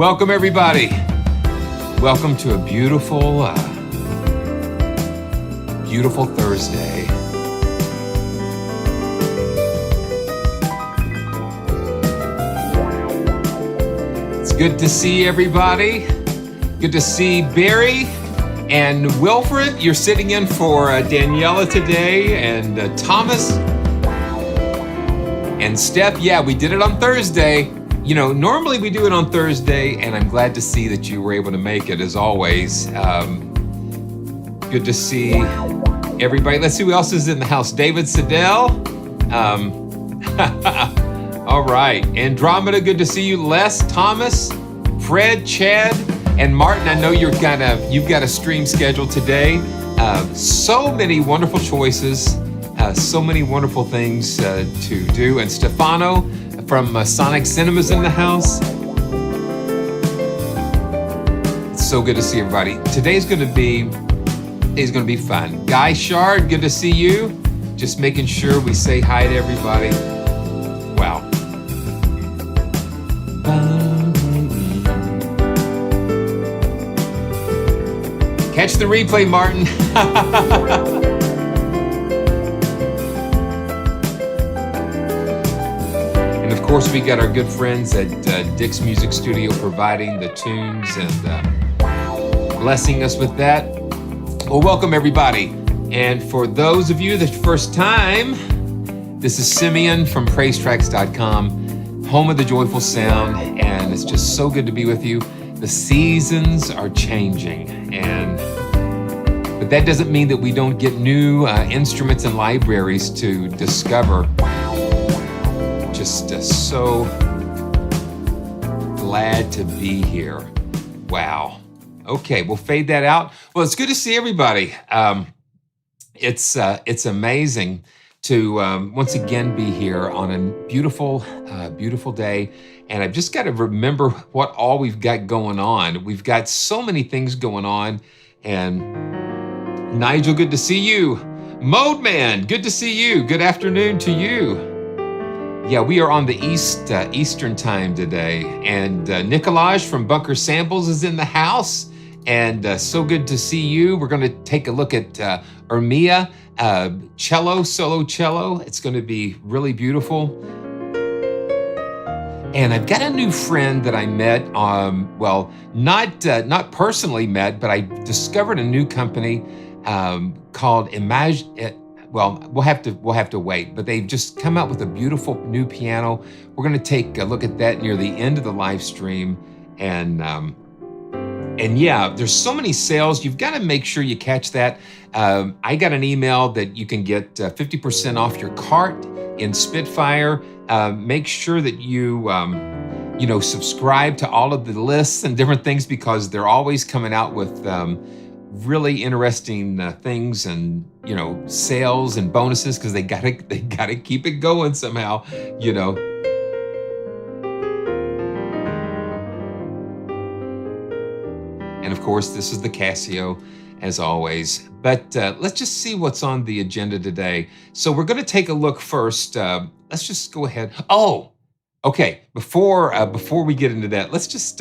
Welcome, everybody. Welcome to a beautiful, beautiful Thursday. It's good to see everybody. Good to see Barry and Wilfred. You're sitting in for Daniela today, and Thomas and Steph. Yeah, we did it on Thursday. You know, normally we do it on Thursday, and I'm glad to see that you were able to make it as always. Good to see everybody. Let's see who else is in the house. David Siddell. All right. Andromeda, good to see you. Les, Thomas, Fred, Chad, and Martin. I know you've got a stream scheduled today. So many wonderful choices, so many wonderful things to do. And Stefano from SONIXINEMA's in the house. It's so good to see everybody. Today's gonna be fun. Guy Shard, good to see you. Just making sure we say hi to everybody. Wow. Catch the replay, Martin. And of course, we got our good friends at Dick's Music Studio providing the tunes and blessing us with that. Well, welcome everybody. And for those of you the first time, this is Simeon from PraiseTracks.com, home of the joyful sound, and it's just so good to be with you. The seasons are changing, but that doesn't mean that we don't get new instruments and libraries to discover. Just so glad to be here. Wow. Okay, we'll fade that out. Well, it's good to see everybody. It's amazing to once again be here on a beautiful, beautiful day. And I've just got to remember what all we've got going on. We've got so many things going on. And Nigel, good to see you. Mode Man, good to see you. Good afternoon to you. Yeah, we are on the Eastern time today. And Nicolaj from Bunker Samples is in the house. And so good to see you. We're going to take a look at Iremia Cello, solo cello. It's going to be really beautiful. And I've got a new friend that I met, well, not personally met, but I discovered a new company called well, we'll have to wait, but they've just come out with a beautiful new piano. We're going to take a look at that near the end of the live stream. And yeah, there's so many sales. You've got to make sure you catch that. I got an email that you can get 50% off your cart in Spitfire. Make sure that you subscribe to all of the lists and different things, because they're always coming out with really interesting things and sales and bonuses, because they gotta keep it going somehow. And of course, this is the Casio, as always. But let's just see what's on the agenda today. So we're going to take a look first. Let's just go ahead. Oh, okay. Before we get into that, let's just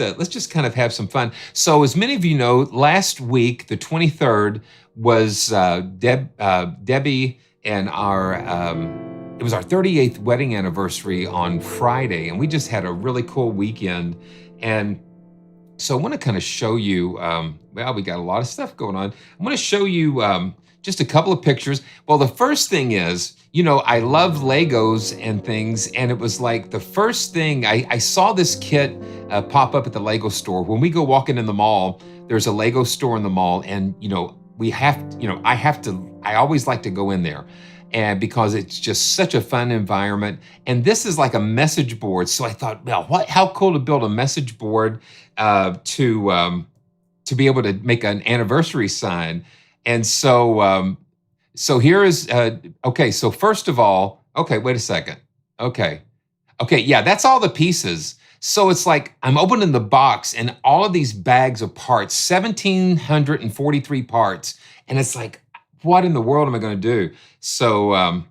kind of have some fun. So as many of you know, last week, the 23rd, was Debbie and it was our 38th wedding anniversary on Friday, and we just had a really cool weekend. And so I want to kind of show you, well, we got a lot of stuff going on. I want to show you just a couple of pictures. Well, the first thing is, I love Legos and things, and it was like the first thing, I saw this kit pop up at the Lego store. When we go walking in the mall, there's a Lego store in the mall, and I always like to go in there. And because it's just such a fun environment. And this is like a message board. So I thought, well, how cool to build a message board to be able to make an anniversary sign. And so here is, okay, so first of all, okay, wait a second. Okay, yeah, that's all the pieces. So it's like I'm opening the box and all of these bags of parts, 1,743 parts. And it's like, what in the world am I going to do? So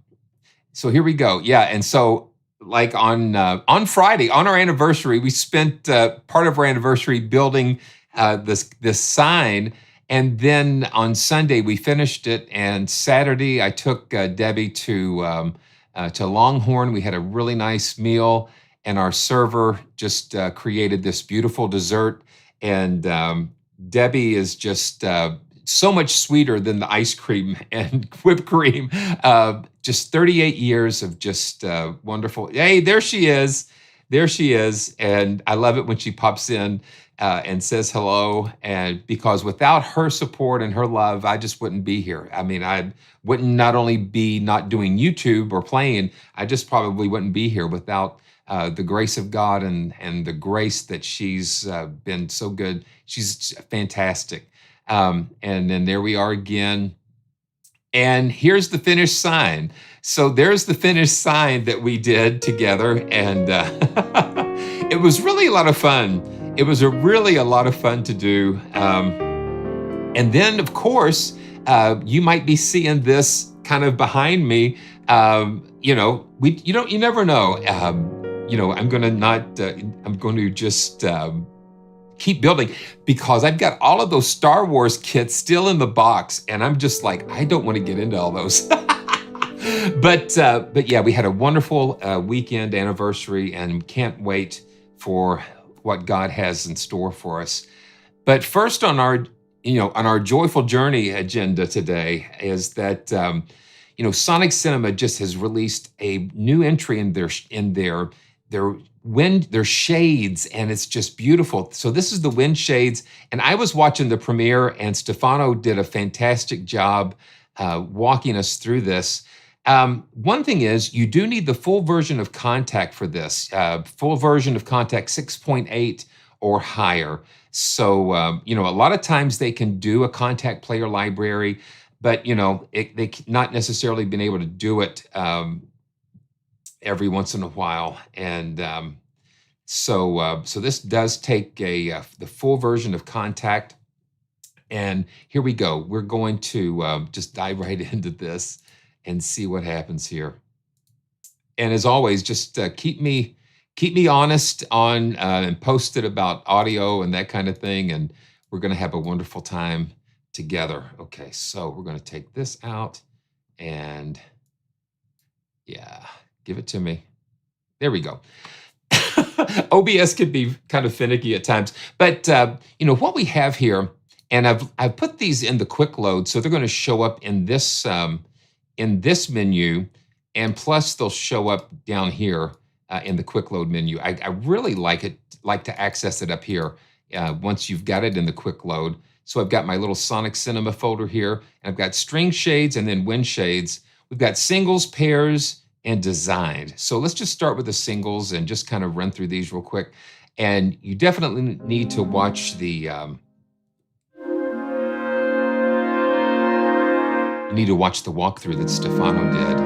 here we go. Yeah. And so like on Friday, on our anniversary, we spent part of our anniversary building this sign, and then on Sunday we finished it. And Saturday, I took Debbie to Longhorn. We had a really nice meal, and our server just created this beautiful dessert. And Debbie is just so much sweeter than the ice cream and whipped cream. Just 38 years of just wonderful. Hey, there she is. There she is. And I love it when she pops in and says hello. And because without her support and her love, I just wouldn't be here. I mean, I wouldn't not only be not doing YouTube or playing, I just probably wouldn't be here without the grace of God and the grace that she's been so good. She's fantastic. And then there we are again. And here's the finished sign. So there's the finished sign that we did together. And it was really a lot of fun. It was really a lot of fun to do. And then, of course, you might be seeing this kind of behind me. You never know. I'm going to just keep building, because I've got all of those Star Wars kits still in the box, and I'm just like, I don't want to get into all those. But yeah, we had a wonderful weekend anniversary, and can't wait for what God has in store for us. But first on our joyful journey agenda today is that SONIXINEMA just has released a new entry in their shades, and it's just beautiful. So this is the wind shades, and I was watching the premiere, and Stefano did a fantastic job walking us through this. One thing is, you do need the full version of Contact for this, full version of Contact 6.8 or higher. So, a lot of times they can do a Contact player library, but, they not necessarily been able to do it every once in a while. And so this does take the full version of Contact. And here we go. We're going to just dive right into this and see what happens here. And as always, just keep me honest on and posted about audio and that kind of thing. And we're going to have a wonderful time together. Okay, so we're going to take this out and yeah, give it to me. There we go. OBS could be kind of finicky at times, but what we have here, and I've put these in the quick load, so they're going to show up in this menu, and plus they'll show up down here in the quick load menu. I really like to access it up here once you've got it in the quick load. So I've got my little SONIXINEMA folder here, and I've got string shades and then wind shades. We've got singles, pairs, and designed. So let's just start with the singles and just kind of run through these real quick. And you definitely need to watch the walkthrough that Stefano did.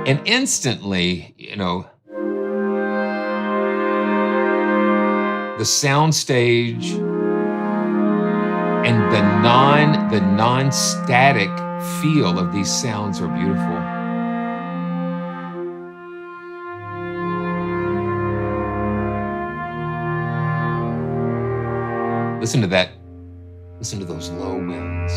And instantly, the sound stage and the non-static feel of these sounds are beautiful. Listen to that. Listen to those low winds.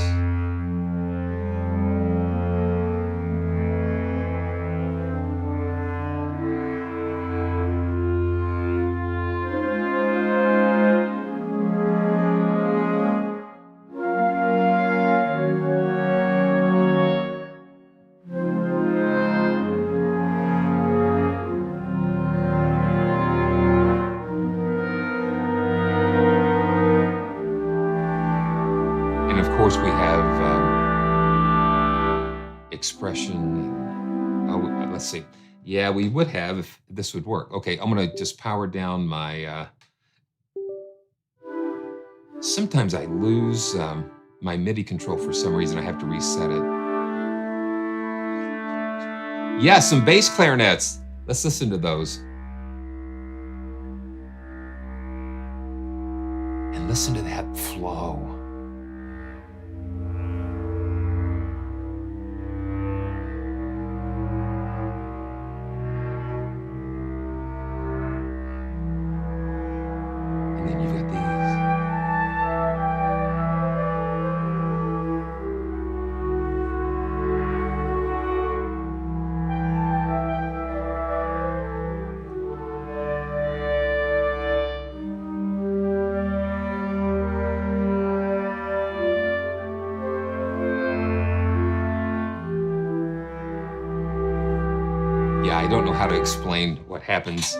We have expression. Let's see. Yeah, we would have if this would work. Okay, I'm going to just power down my... Sometimes I lose my MIDI control for some reason. I have to reset it. Yeah, some bass clarinets. Let's listen to those. And listen to that flow. Yeah, I don't know how to explain what happens.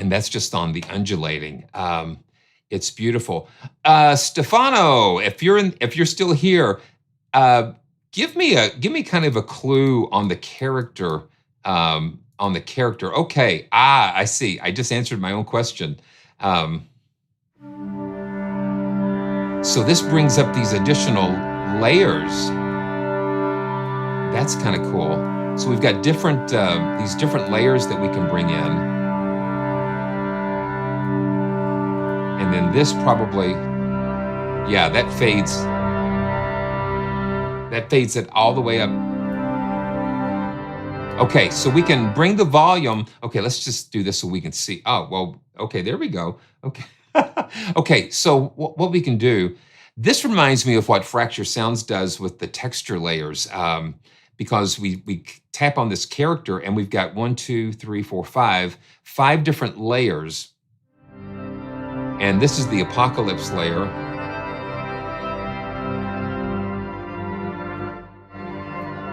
And that's just on the undulating. It's beautiful. Stefano, if you're still here, uh, give me kind of a clue on the character. Okay, I see. I just answered my own question. Um, so this brings up these additional layers. That's kind of cool. So we've got different these different layers that we can bring in. And then this probably, yeah, that fades it all the way up. Okay, so we can bring the volume. Okay, let's just do this so we can see. Oh, well, okay, there we go. Okay. Okay, so what we can do, this reminds me of what Fracture Sounds does with the texture layers, because we tap on this character and we've got 1, 2, 3, 4, 5 different layers. And this is the Apocalypse layer.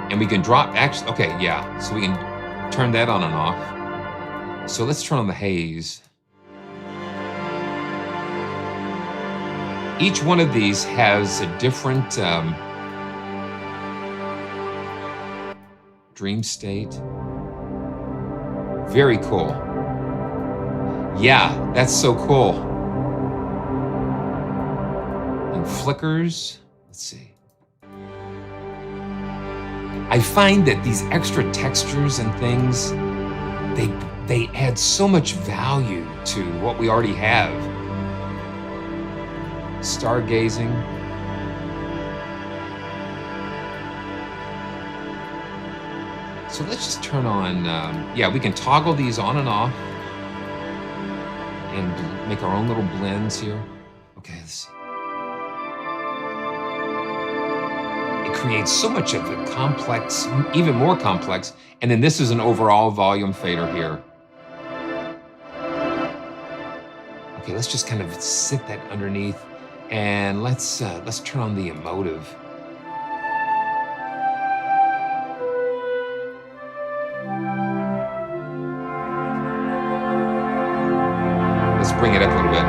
And we can drop, actually, okay, yeah. So we can turn that on and off. So let's turn on the haze. Each one of these has a different dream state. Very cool. Yeah, that's so cool. And flickers, let's see. I find that these extra textures and things, they add so much value to what we already have. Stargazing. So let's just turn on, yeah, we can toggle these on and off and make our own little blends here. Okay, let's see. It creates so much of a complex, even more complex. And then this is an overall volume fader here. Okay, let's just kind of sit that underneath. And let's turn on the emotive. Let's bring it up a little bit.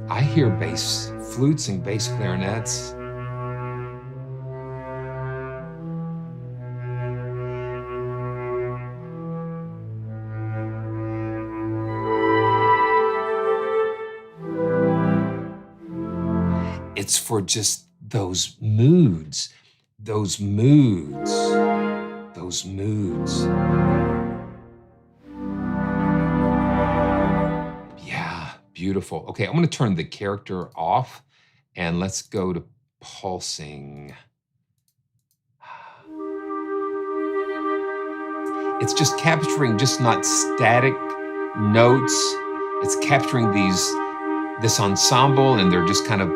I hear bass flutes and bass clarinets. It's for just those moods, those moods, those moods. Beautiful. Okay, I'm going to turn the character off and let's go to pulsing. It's just capturing just not static notes. It's capturing this ensemble, and they're just kind of,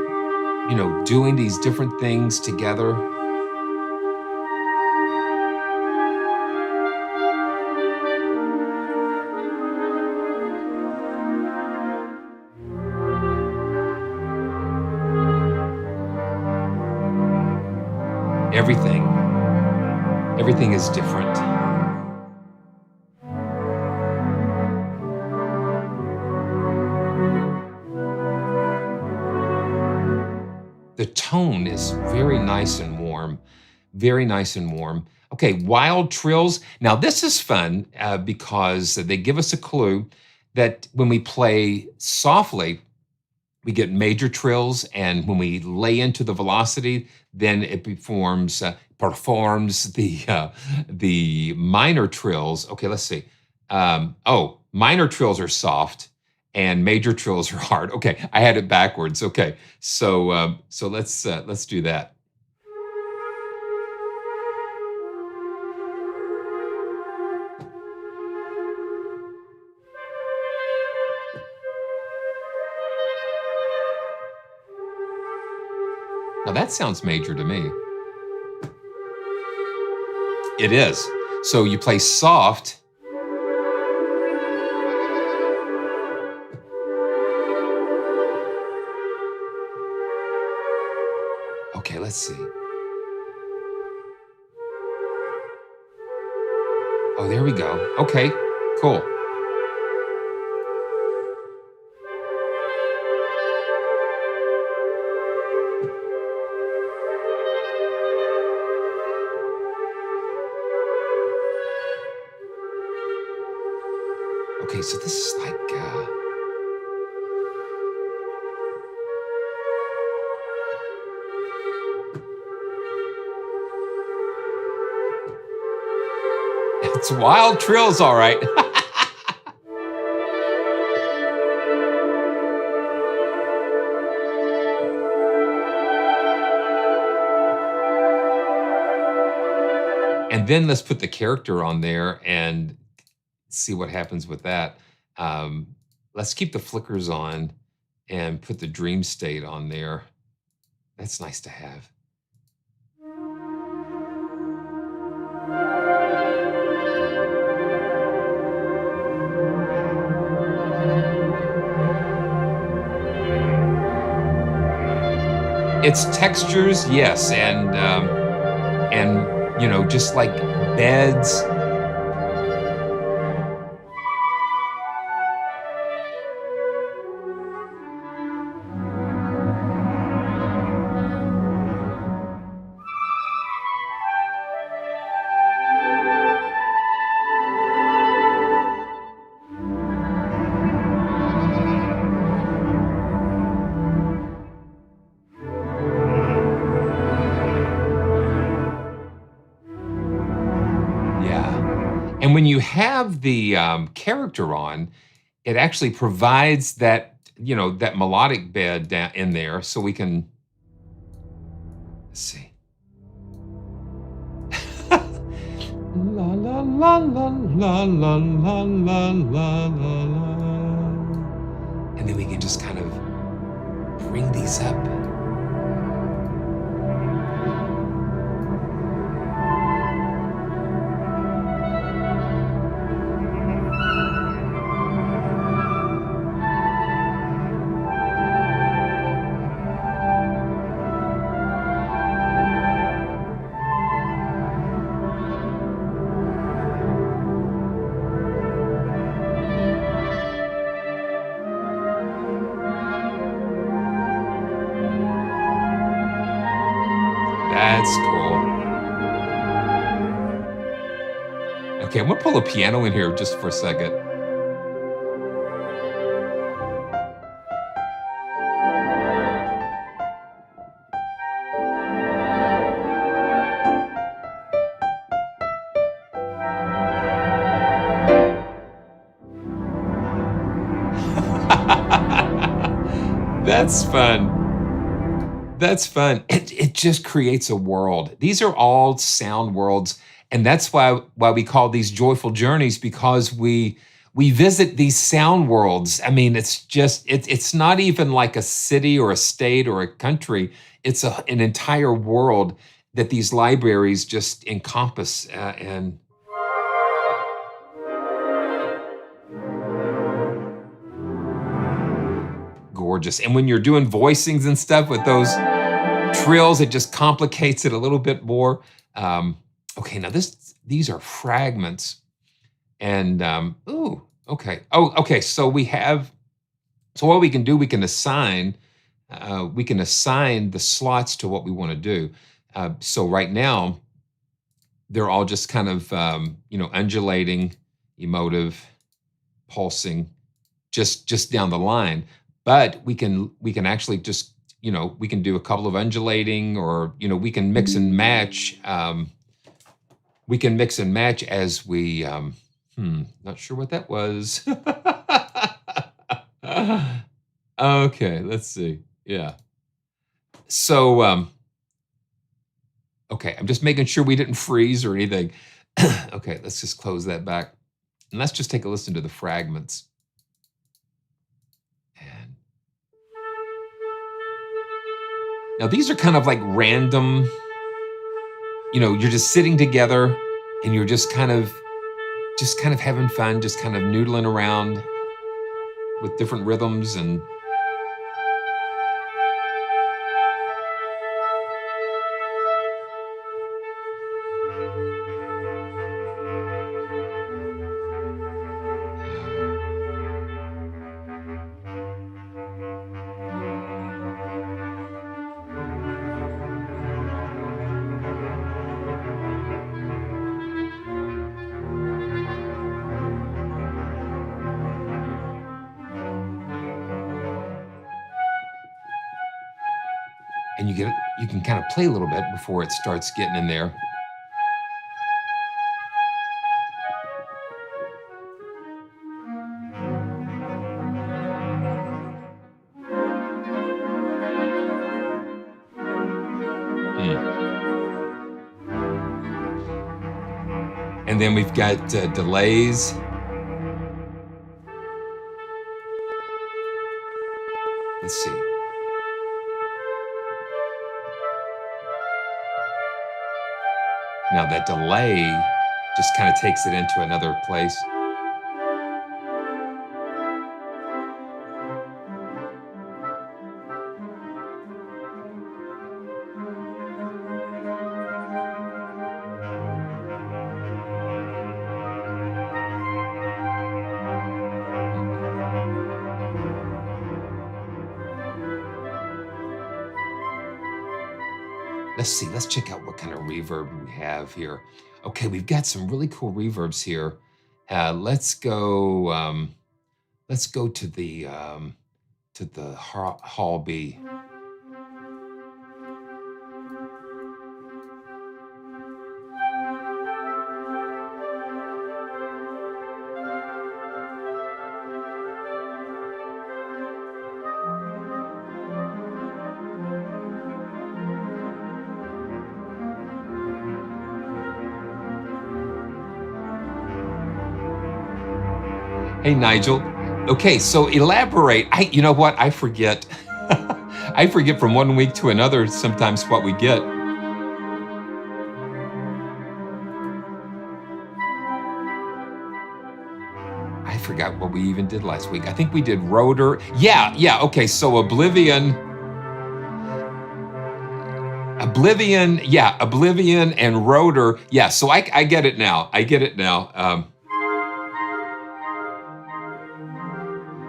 you know, doing these different things together. Everything is different. The tone is very nice and warm, very nice and warm. Okay, wild trills. Now this is fun because they give us a clue that when we play softly, we get major trills, and when we lay into the velocity, then it performs the minor trills. Okay, let's see. Minor trills are soft, and major trills are hard. Okay, I had it backwards. Okay, so let's do that. Now that sounds major to me. It is. So you play soft. Okay, let's see. Oh, there we go. Okay, cool. Okay, so this is like, it's wild trills, all right. And then let's put the character on there and see what happens with that. Let's keep the flickers on and put the dream state on there. That's nice to have. It's textures, yes, and you know, just like beds. And when you have the character on, it actually provides that, you know, that melodic bed down in there, so we can, let's see. La la la la la la la la la la. And then we can just kind of bring these up. That's cool. Okay, I'm gonna pull a piano in here just for a second. That's fun. That's fun. It just creates a world. These are all sound worlds, and that's why we call these joyful journeys, because we visit these sound worlds. I mean, it's just it's not even like a city or a state or a country. It's an entire world that these libraries just encompass, and gorgeous. And when you're doing voicings and stuff with those trills, it just complicates it a little bit more. Okay, now these are fragments, and ooh, okay. Oh, okay. So what we can do, we can assign the slots to what we want to do. So right now, they're all just kind of you know, undulating, emotive, pulsing, just down the line. But we can actually just, you know, we can do a couple of undulating, or, you know, we can mix and match. We can mix and match as we, not sure what that was. Okay, let's see. Yeah. So, okay, I'm just making sure we didn't freeze or anything. Okay, let's just close that back. And let's just take a listen to the fragments. And Now these are kind of like random, you're just sitting together and you're just kind of having fun, just kind of noodling around with different rhythms and and you can kind of play a little bit before it starts getting in there. Hmm. And then we've got delays. Let's see. Now that delay just kind of takes it into another place. Let's see, let's check out what kind of reverb we have here. Okay, we've got some really cool reverbs here. Let's go to the hall B. Hey, Nigel. Okay, so elaborate. You know what? I forget. I forget from one week to another sometimes what we get. I forgot what we even did last week. I think we did rotor. Yeah, okay, so Oblivion, and rotor. Yeah, so I get it now.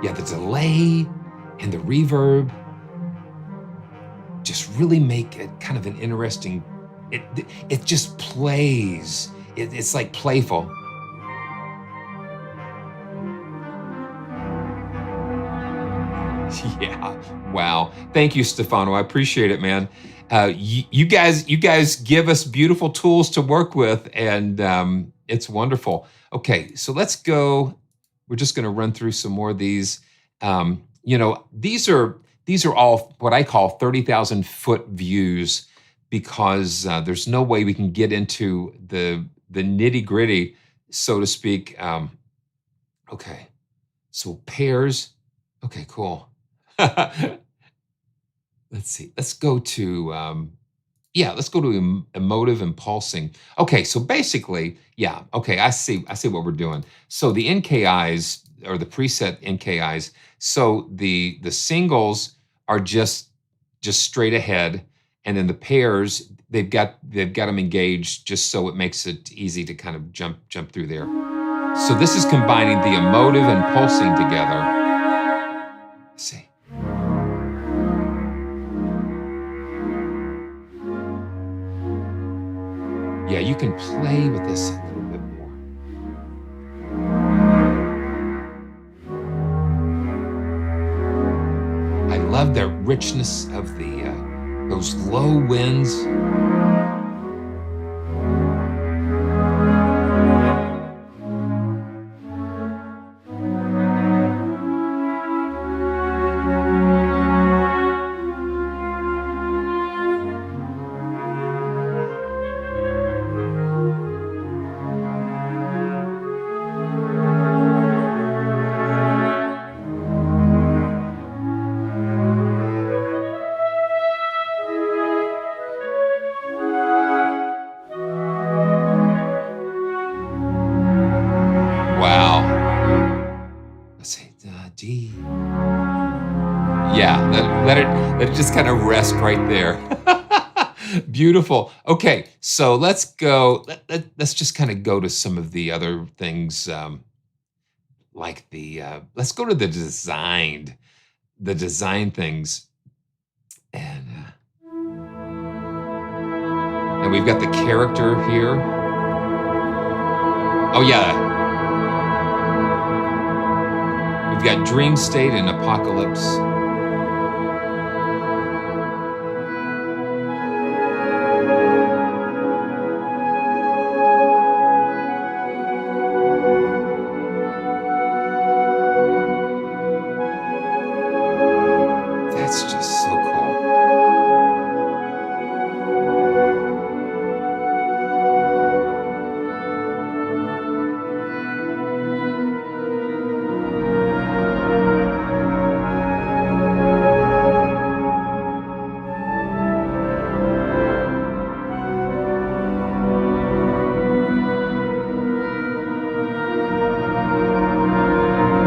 Yeah, the delay and the reverb just really make it kind of an interesting, it just plays. It's like playful. Yeah, wow. Thank you, Stefano. I appreciate it, man. You guys give us beautiful tools to work with, and it's wonderful. Okay, so let's go. We're just going to run through some more of these. These are all what I call 30,000-foot views, because there's no way we can get into the nitty-gritty, so to speak. Okay, so pairs. Okay, cool. Let's see. Let's go to emotive and pulsing. Okay, so basically, yeah. Okay, I see what we're doing. So the NKIs, or the preset NKIs. So the singles are just straight ahead, and then the pairs, they've got them engaged just so it makes it easy to kind of jump through there. So this is combining the emotive and pulsing together. Let's see. Yeah, you can play with this a little bit more. I love the richness of those low winds. let it just kind of rest right there. Beautiful. Okay, so let's go. Let's just kind of go to some of the other things, like let's go to the design things, and we've got the character here. Oh yeah, we've got dream state and apocalypse. That's just so cool.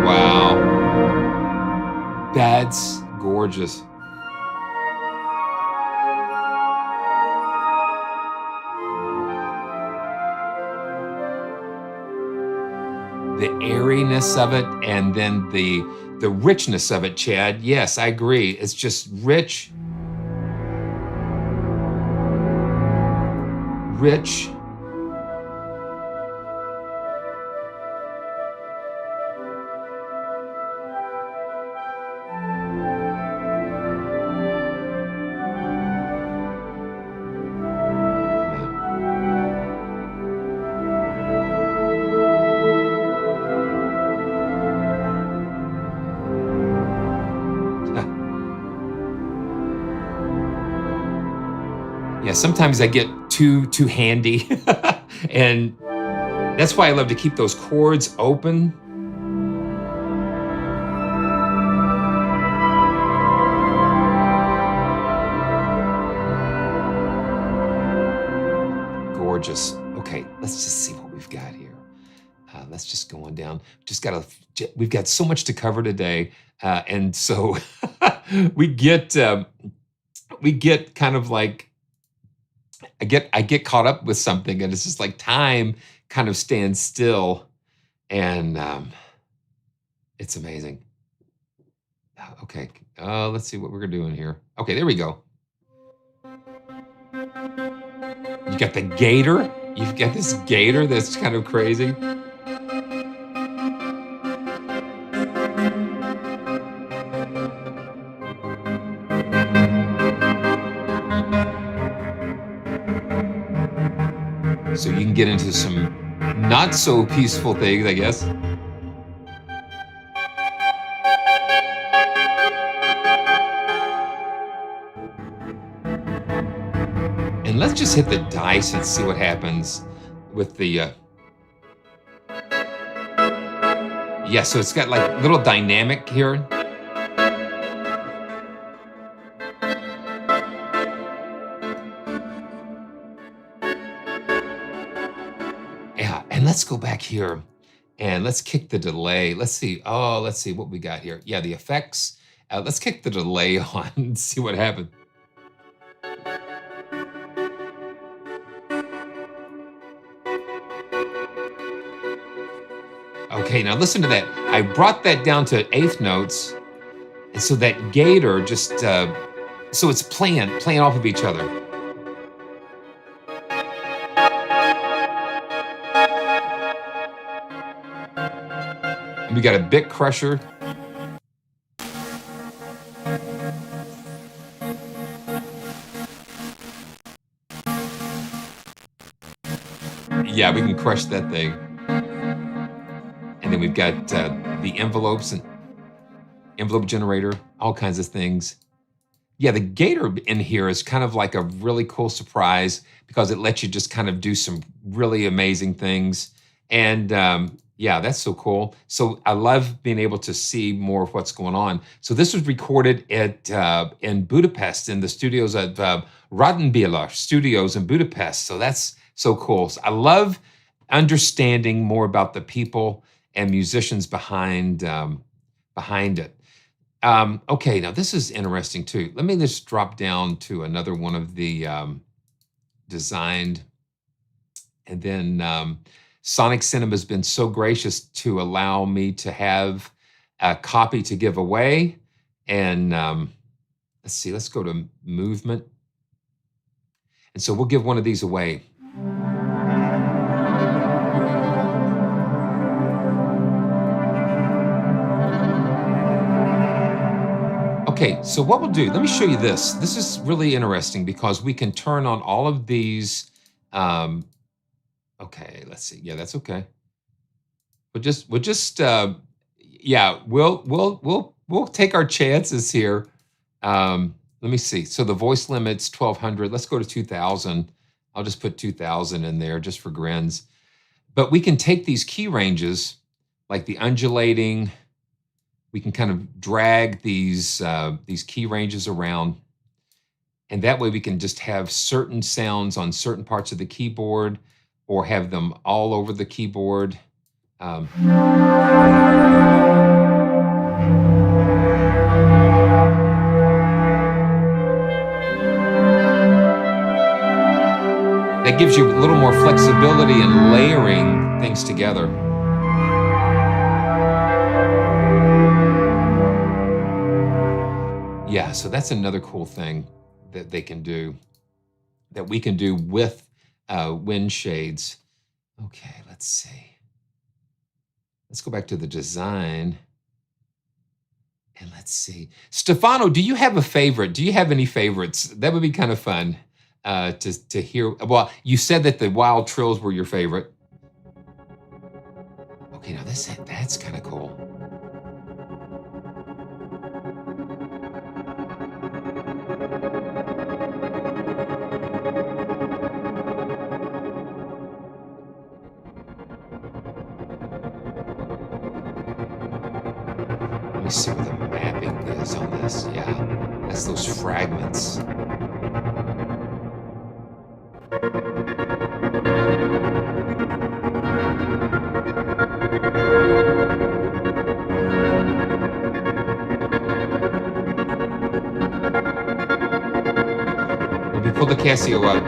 Wow, that's gorgeous. The airiness of it, and then the richness of it, Chad. Yes, I agree. It's just rich, rich. Yeah, sometimes I get too handy, and that's why I love to keep those chords open. Gorgeous. Okay, let's just see what we've got here. Let's just go on down. We've got so much to cover today, and so we get kind of like I get caught up with something, and it's just like time kind of stands still, and it's amazing. Okay, let's see what we're doing here. Okay, there we go. You got the gator. You've got this gator that's kind of crazy. So you can get into some not so peaceful things, I guess. And let's just hit the dice and see what happens with the, yeah, so it's got like little dynamic here. Yeah, and let's go back here and let's kick the delay. Let's see. Oh, let's see what we got here. Yeah, the effects. Let's kick the delay on and see what happens. Okay, now listen to that. I brought that down to eighth notes, and so that gator just so it's playing off of each other. And we got a bit crusher. Yeah, we can crush that thing. And then we've got the envelopes and envelope generator, all kinds of things. Yeah, the gator in here is kind of like a really cool surprise because it lets you just kind of do some really amazing things. And yeah, that's so cool. So I love being able to see more of what's going on. So this was recorded at in Budapest in the studios of Rottenbieler Studios in Budapest. So that's so cool. So I love understanding more about the people and musicians behind it. Okay, now this is interesting too. Let me just drop down to another one of the designed, and then Sonic Cinema has been so gracious to allow me to have a copy to give away. And let's see, let's go to movement. And so we'll give one of these away. Okay, so what we'll do, let me show you this. This is really interesting because we can turn on all of these. Okay, let's see. Yeah, that's okay. Yeah, we'll take our chances here. Let me see. So the voice limit's 1200. Let's go to 2000. I'll just put 2000 in there just for grins. But we can take these key ranges, like the undulating. We can kind of drag these key ranges around, and that way we can just have certain sounds on certain parts of the keyboard, or have them all over the keyboard. That gives you a little more flexibility in layering things together. Yeah, so that's another cool thing that they can do, that we can do with wind shades. Okay, let's see. Let's go back to the design. And let's see. Stefano, do you have a favorite? Do you have any favorites? That would be kind of fun to hear. Well, you said that the wild trills were your favorite. Okay, now that's kind of cool. Let me see what the mapping is on this. Yeah, that's those fragments. Let me pull the Casio up.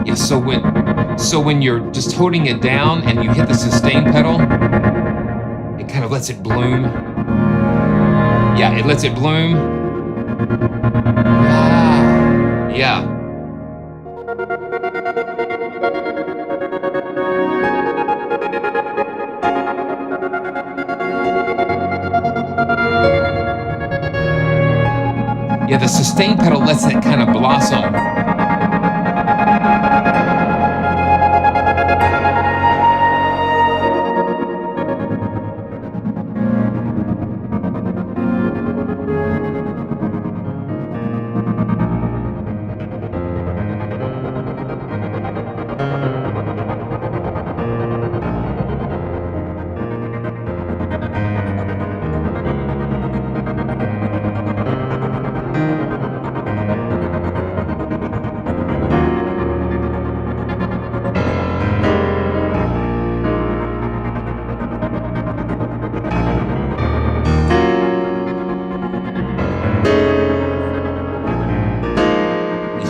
Yeah, so when you're just holding it down and you hit the sustain pedal, it kind of lets it bloom. Yeah, it lets it bloom. Ah, yeah. Yeah, the sustain pedal lets it kind of blossom.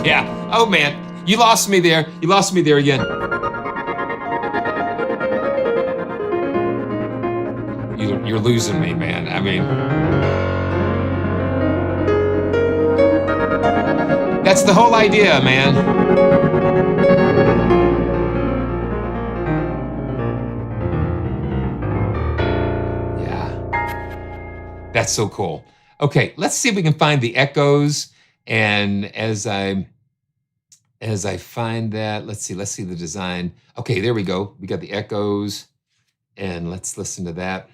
Yeah. Oh man, you lost me there. You lost me there again. You're losing me, man. I mean, that's the whole idea, man. Yeah. That's so cool. Okay, let's see if we can find the echoes. And as I find that, let's see the design. Okay, there we go. We got the echoes, and let's listen to that.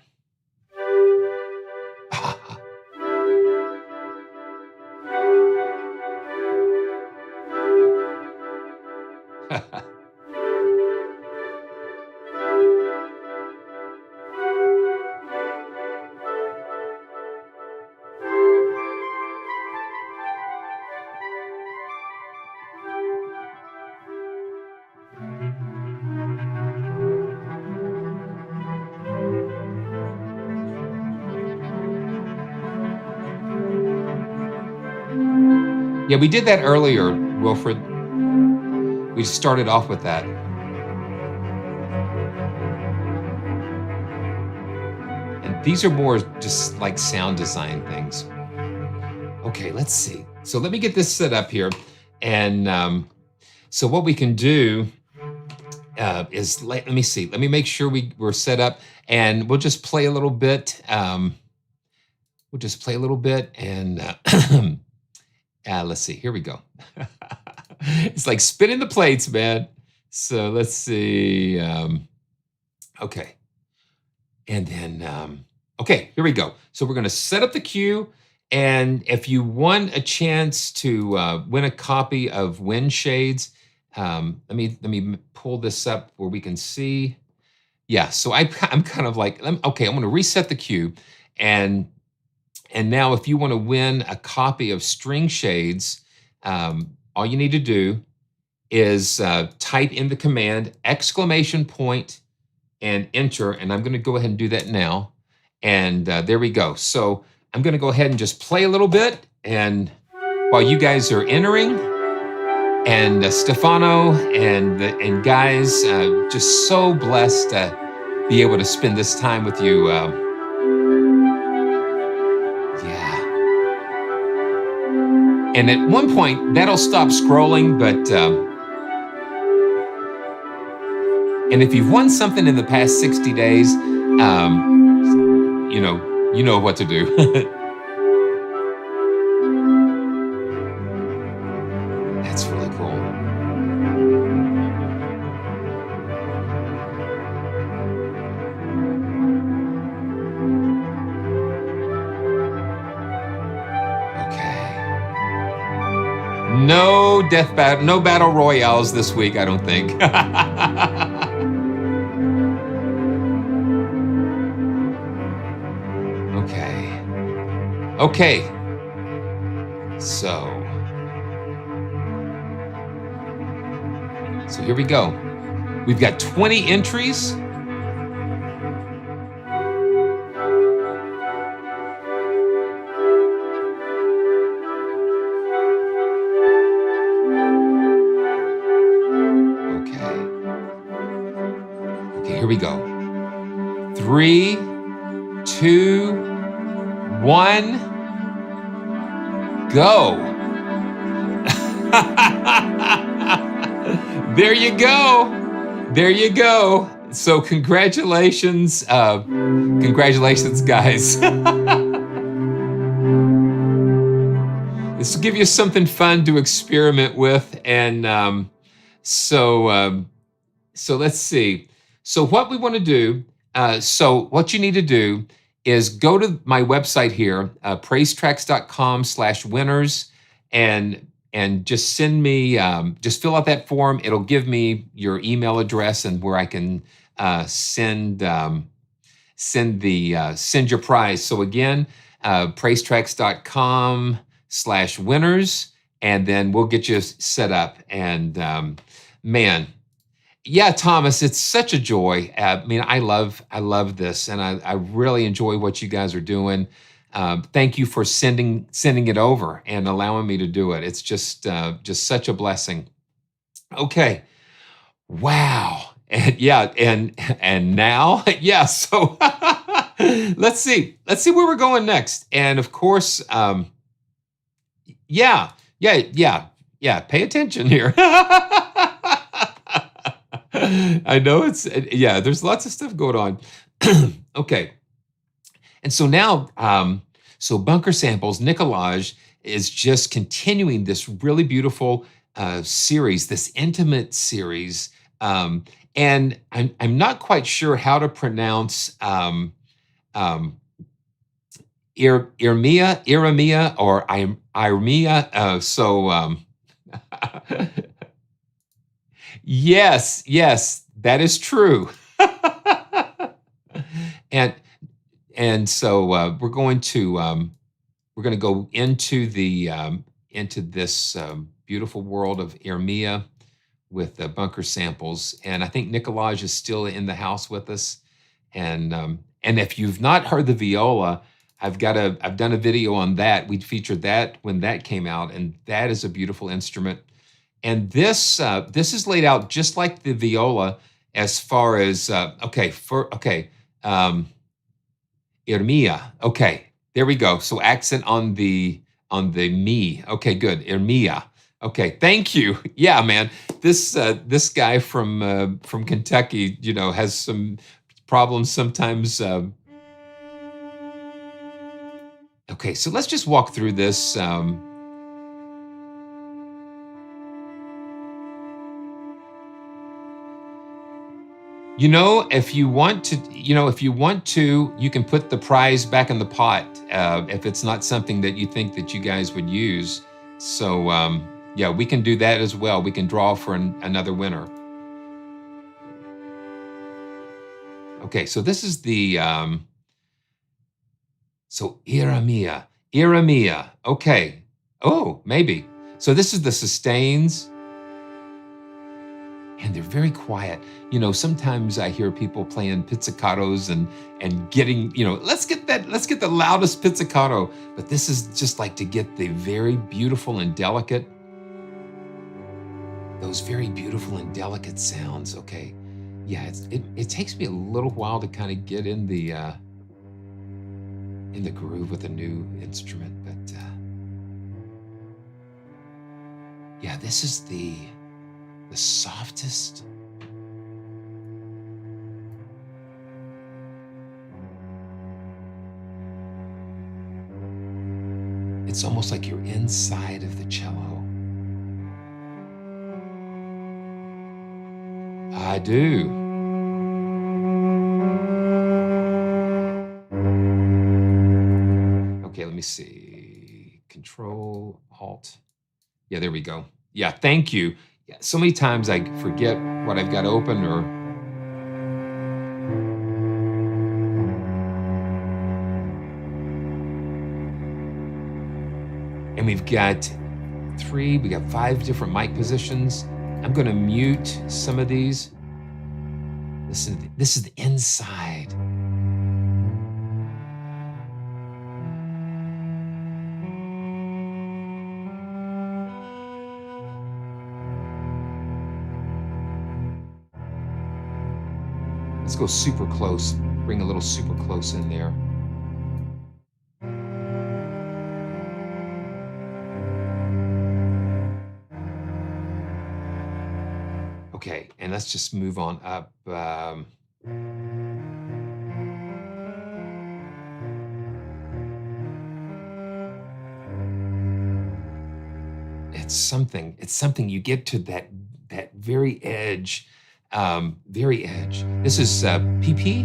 Yeah, we did that earlier, Wilfred. We started off with that. And these are more just like sound design things. Okay, let's see. So let me get this set up here. And so what we can do is, let me see. Let me make sure we're set up, and we'll just play a little bit. We'll just play a little bit, and let's see. Here we go. It's like spinning the plates, man. So let's see. Okay. And then, okay, here we go. So we're going to set up the cue. And if you want a chance to win a copy of Wind Shades, let me pull this up where we can see. Yeah, so I'm kind of like, okay, I'm going to reset the cue. And now if you want to win a copy of String Shades, all you need to do is type in the command !! And enter. And I'm going to go ahead and do that now. And there we go. So I'm going to go ahead and just play a little bit. And while you guys are entering, and Stefano and guys, just so blessed to be able to spend this time with you. Yeah. And at one point, that'll stop scrolling, but and if you've won something in the past 60 days, you know what to do. That's really cool. Okay. No no battle royales this week, I don't think. Okay, so here we go. We've got 20 entries. Okay, here we go. 3, 2, 1. Go. There you go. There you go. So congratulations. Congratulations, guys. This will give you something fun to experiment with. And so let's see. So what we want to do, so what you need to do is go to my website here, praisetracks.com/winners, and just send me, just fill out that form. It'll give me your email address and where I can send your prize. So again, praisetracks.com/winners, and then we'll get you set up. And man. Yeah, Thomas, it's such a joy. I mean, I love this, and I really enjoy what you guys are doing. Thank you for sending it over and allowing me to do it. It's just such a blessing. Okay, wow, and yeah, and now, yeah. So let's see where we're going next. And of course, yeah. Pay attention here. I know there's lots of stuff going on. Okay. And so now, So Bunker Samples, Nicolaj is just continuing this really beautiful series, this intimate series. And I'm not quite sure how to pronounce um, Iremia, or Iremia. Yes, yes, that is true. and and so we're going to go into the into this beautiful world of Iremia with Bunker Samples, and I think Nicolaj is still in the house with us. And if you've not heard the viola, I've done a video on that. We featured that when that came out, and that is a beautiful instrument. And this is laid out just like the viola, as far as Iremia. Okay, there we go. So accent on the me. Okay, good. Iremia. Okay, thank you. Yeah, man. This guy from Kentucky, has some problems sometimes. Okay, so let's just walk through this. If you want to, you can put the prize back in the pot if it's not something that you think that you guys would use. So yeah, we can do that as well. We can draw for another winner. Okay, so this is the so Iremia. Okay. Oh, maybe. So this is the sustains. And they're very quiet. Sometimes I hear people playing pizzicatos and getting, let's get the loudest pizzicato. But this is just like to get the very beautiful and delicate, those very beautiful and delicate sounds. Okay, yeah, it takes me a little while to kind of get in the groove with a new instrument, but yeah, this is the softest. It's almost like you're inside of the cello. I do. Okay, let me see. Control, Alt. Yeah, there we go. Yeah, thank you. Yeah, so many times I forget what I've got open, and we got 5 different mic positions. I'm going to mute some of these. Listen, this is the inside. Let's go super close. Bring a little super close in there. Okay, and let's just move on up. It's something you get to that very edge. Very edge. This is PP.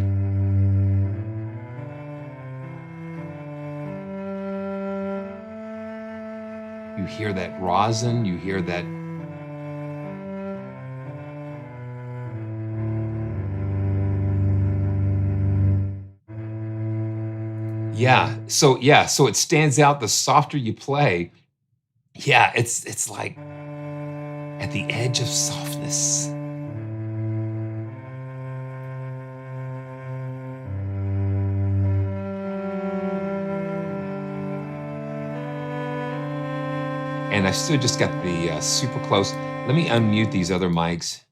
You hear that rosin, you hear that. So it stands out the softer you play. Yeah, it's like at the edge of softness. And I still just got the super close. Let me unmute these other mics.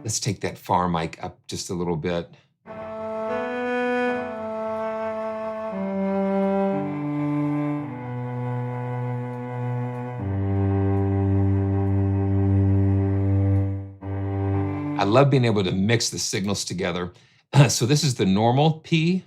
Let's take that far mic up just a little bit. I love being able to mix the signals together. So this is the normal P.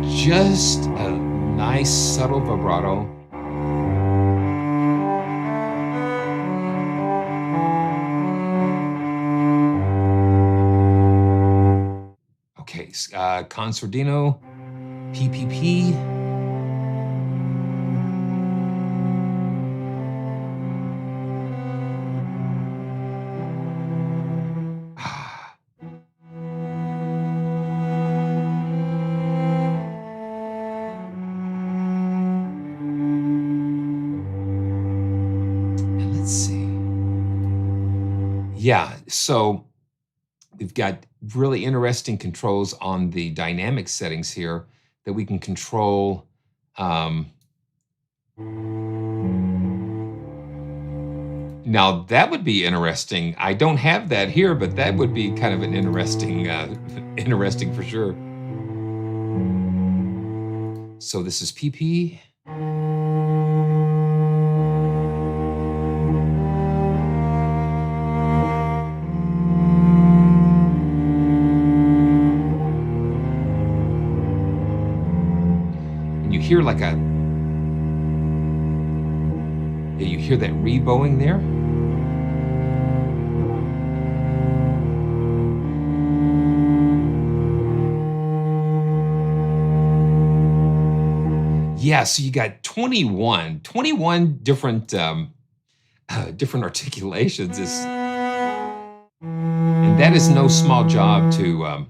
just a nice subtle vibrato. Okay, concertino, PPP. Ah. And let's see. Yeah, so we've got really interesting controls on the dynamic settings here that we can control. Now that would be interesting. I don't have that here, but that would be kind of an interesting, interesting for sure. So this is PP. And you hear like a, yeah, you hear that rebowing there. Yeah, so you got 21 different different articulations is, and that is no small job to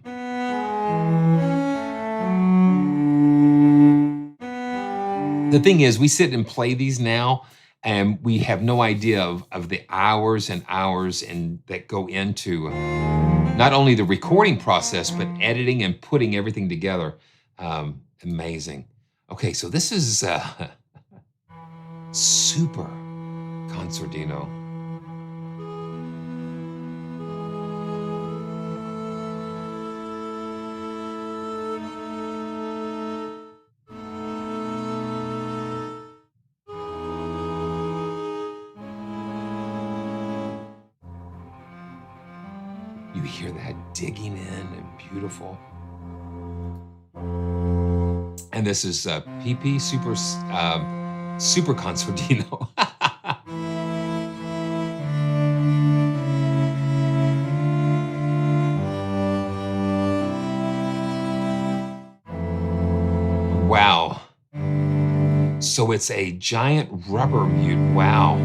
the thing is, we sit and play these now, and we have no idea of the hours and hours and that go into not only the recording process, but editing and putting everything together. Amazing. Okay, so this is super concertino. You hear that digging in and beautiful. And this is PP super super concertino. Wow. So it's a giant rubber mute. Wow.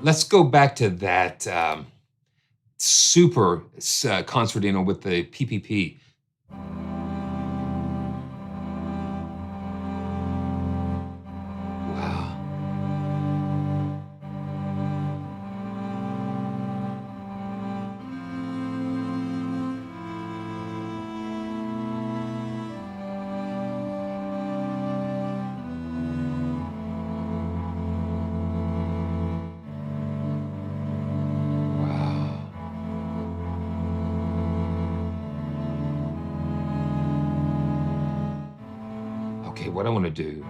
Let's go back to that super concertino with the PPP. Wow. Okay, what I want to do,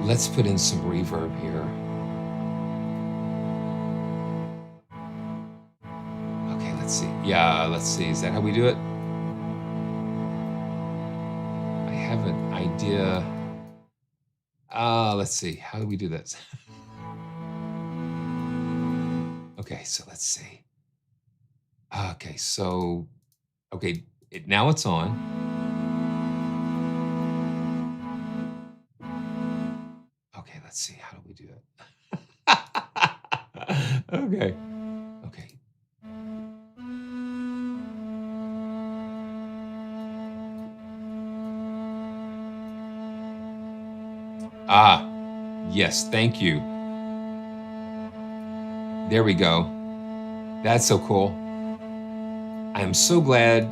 let's put in some reverb here. Okay, let's see. Yeah, let's see. Is that how we do it? I have an idea. Let's see. How do we do this? Okay, so let's see. Okay, so, okay, now it's on. Okay, let's see. How do we do it? Okay. Okay. Ah, yes, thank you. There we go. That's so cool. I am so glad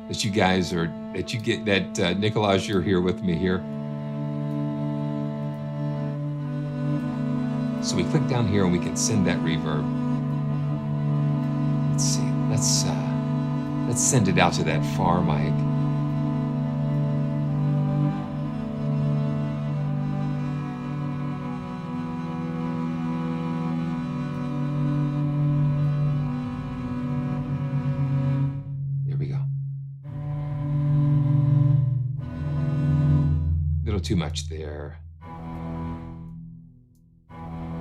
that you guys are, that you get that, Nicolaj, you're here with me here. So we click down here and we can send that reverb. Let's see, let's send it out to that far mic. little too much there.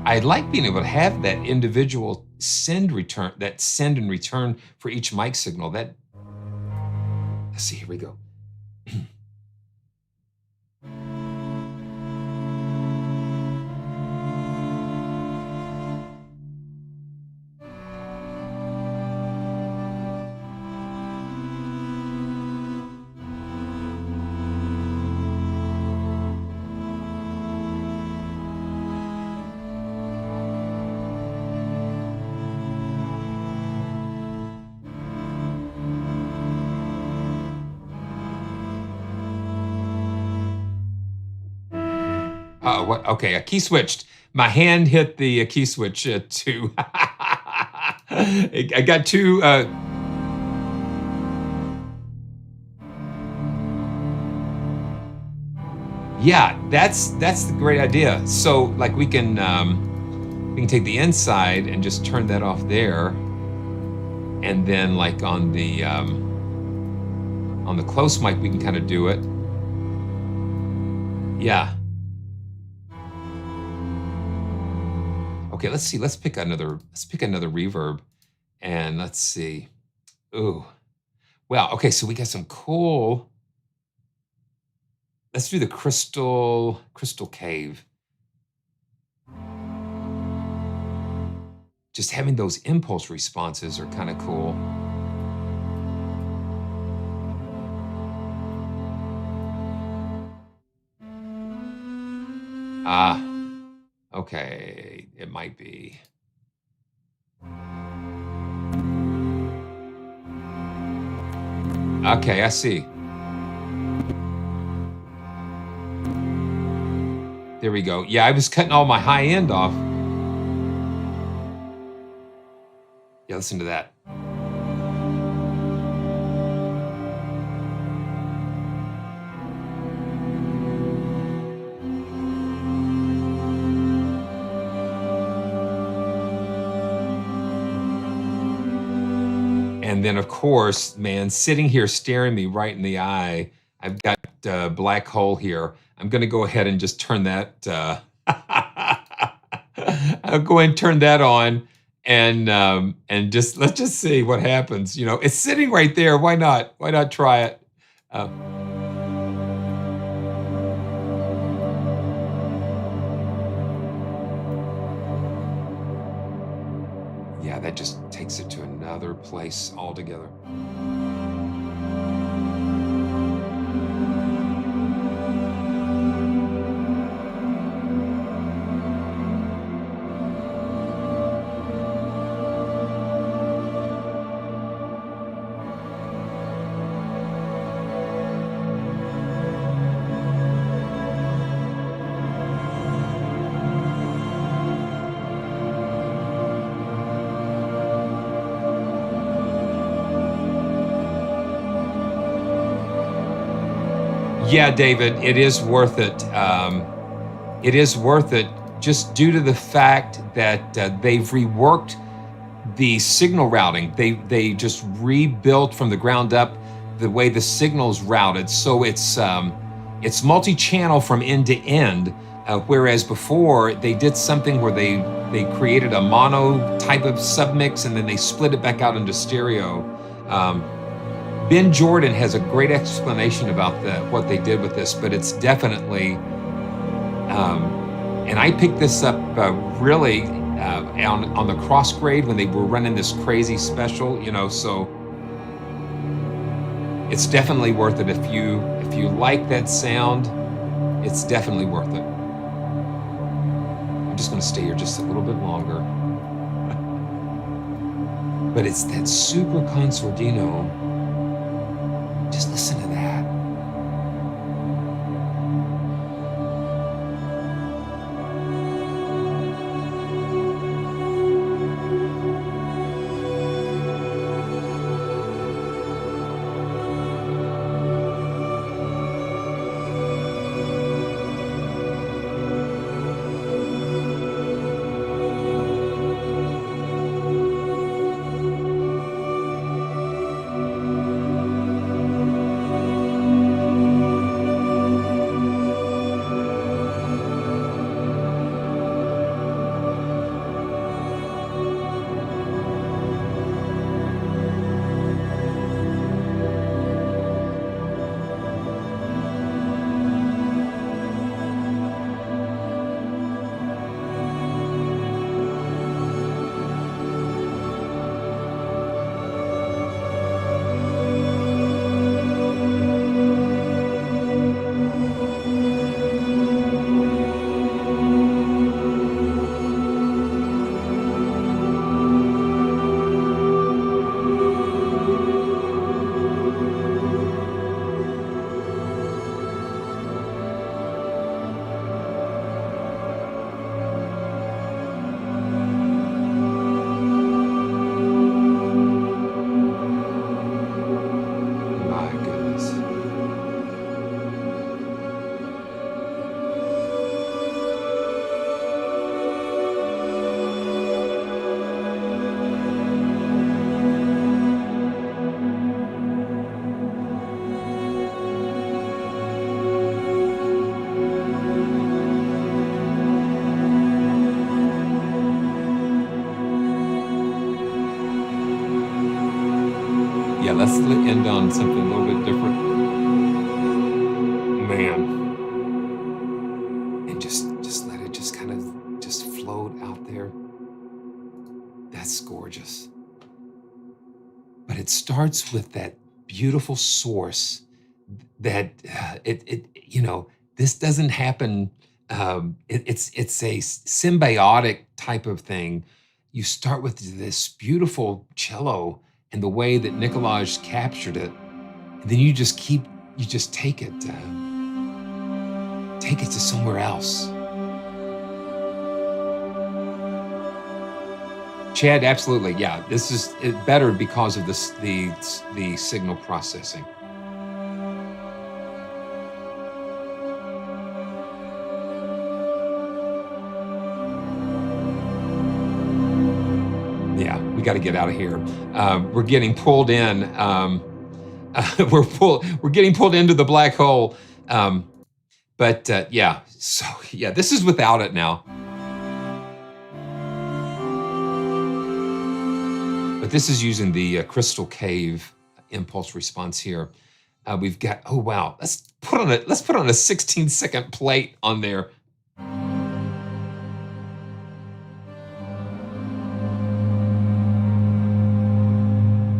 I like being able to have that individual send and return for each mic signal. Let's see, here we go. What? Okay, a key switched. My hand hit the key switch to. I got two. Yeah, that's the great idea. So like we can take the inside and just turn that off there, and then like on the close mic we can kind of do it. Yeah. Okay, let's see. Let's pick another reverb, and let's see. Ooh, wow. Okay, so we got some cool. Let's do the crystal cave. Just having those impulse responses are kind of cool. Ah. Okay, it might be. Okay, I see. There we go. Yeah, I was cutting all my high end off. Yeah, listen to that. And then, of course, man, sitting here staring me right in the eye, I've got a black hole here. I'm going to go ahead and just turn that. I'll go ahead and turn that on, and let's just see what happens. You know, it's sitting right there. Why not? Why not try it? Yeah, that just takes it to another place altogether. Yeah, David, it is worth it. It is worth it just due to the fact that they've reworked the signal routing. They just rebuilt from the ground up the way the signal's routed, so it's multi-channel from end to end. Whereas before they did something where they created a mono type of submix and then they split it back out into stereo. Ben Jordan has a great explanation about what they did with this, but it's definitely, and I picked this up really on the crossgrade when they were running this crazy special, you know, so it's definitely worth it. If you like that sound, it's definitely worth it. I'm just gonna stay here just a little bit longer. But it's that super consordino. Just listen to that. starts with that beautiful source that this doesn't happen. It's a symbiotic type of thing. You start with this beautiful cello and the way that Nikolaj captured it, and then you just take it to somewhere else. Chad, absolutely, yeah. This is better because of the signal processing. Yeah, we got to get out of here. We're getting pulled in. We're getting pulled into the black hole. Yeah, so yeah, this is without it now. But this is using the Crystal Cave impulse response here. We've got, oh wow, let's put on a 16-second plate on there.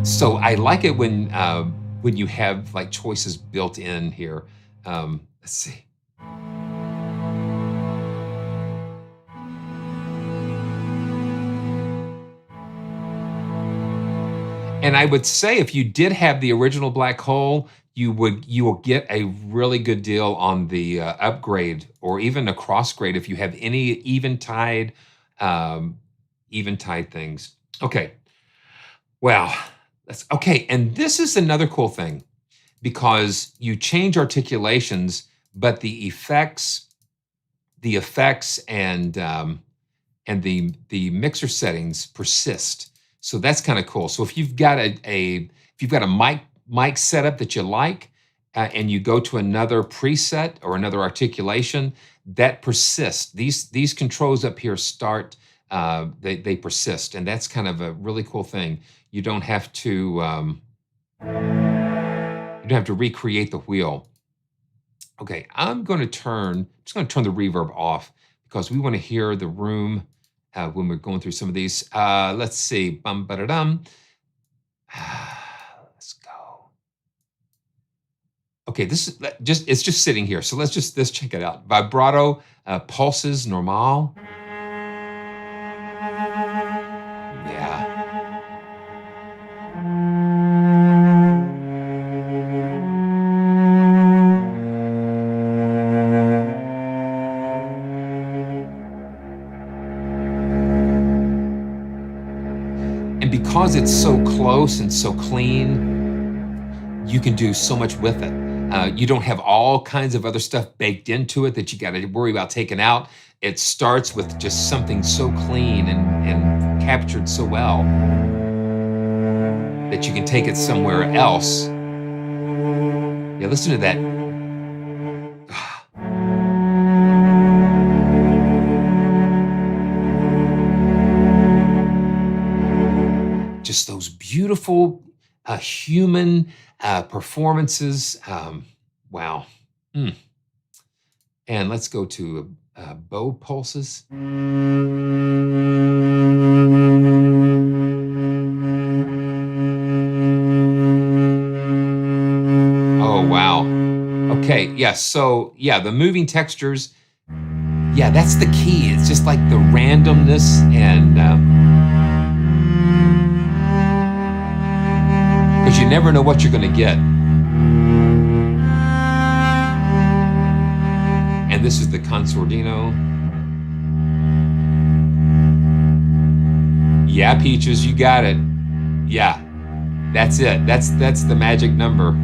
So I like it when you have like choices built in here. Let's see. And I would say if you did have the original black hole, you will get a really good deal on the upgrade or even a cross grade if you have any eventide things. Okay, wow, that's okay. And this is another cool thing because you change articulations, but the effects and the mixer settings persist. So that's kind of cool. So if you've got a mic setup that you like, and you go to another preset or another articulation, that persists. These controls up here start. They persist, and that's kind of a really cool thing. You don't have to recreate the wheel. Okay, I'm just going to turn the reverb off because we want to hear the room. When we're going through some of these. Let's see. Bum-ba-da-dum. Let's go. Okay, it's just sitting here. So let's check it out. Vibrato, pulses, normal. Yeah. And because it's so close and so clean, you can do so much with it. You don't have all kinds of other stuff baked into it that you got to worry about taking out. It starts with just something so clean and captured so well that you can take it somewhere else. Yeah, listen to that. Just those beautiful human performances. Wow. And let's go to bow pulses. Oh, wow. Okay, yeah, so yeah, the moving textures, yeah, that's the key. It's just like the randomness and because you never know what you're going to get. And this is the Consordino. Yeah, Peaches, you got it. Yeah, that's it. That's the magic number.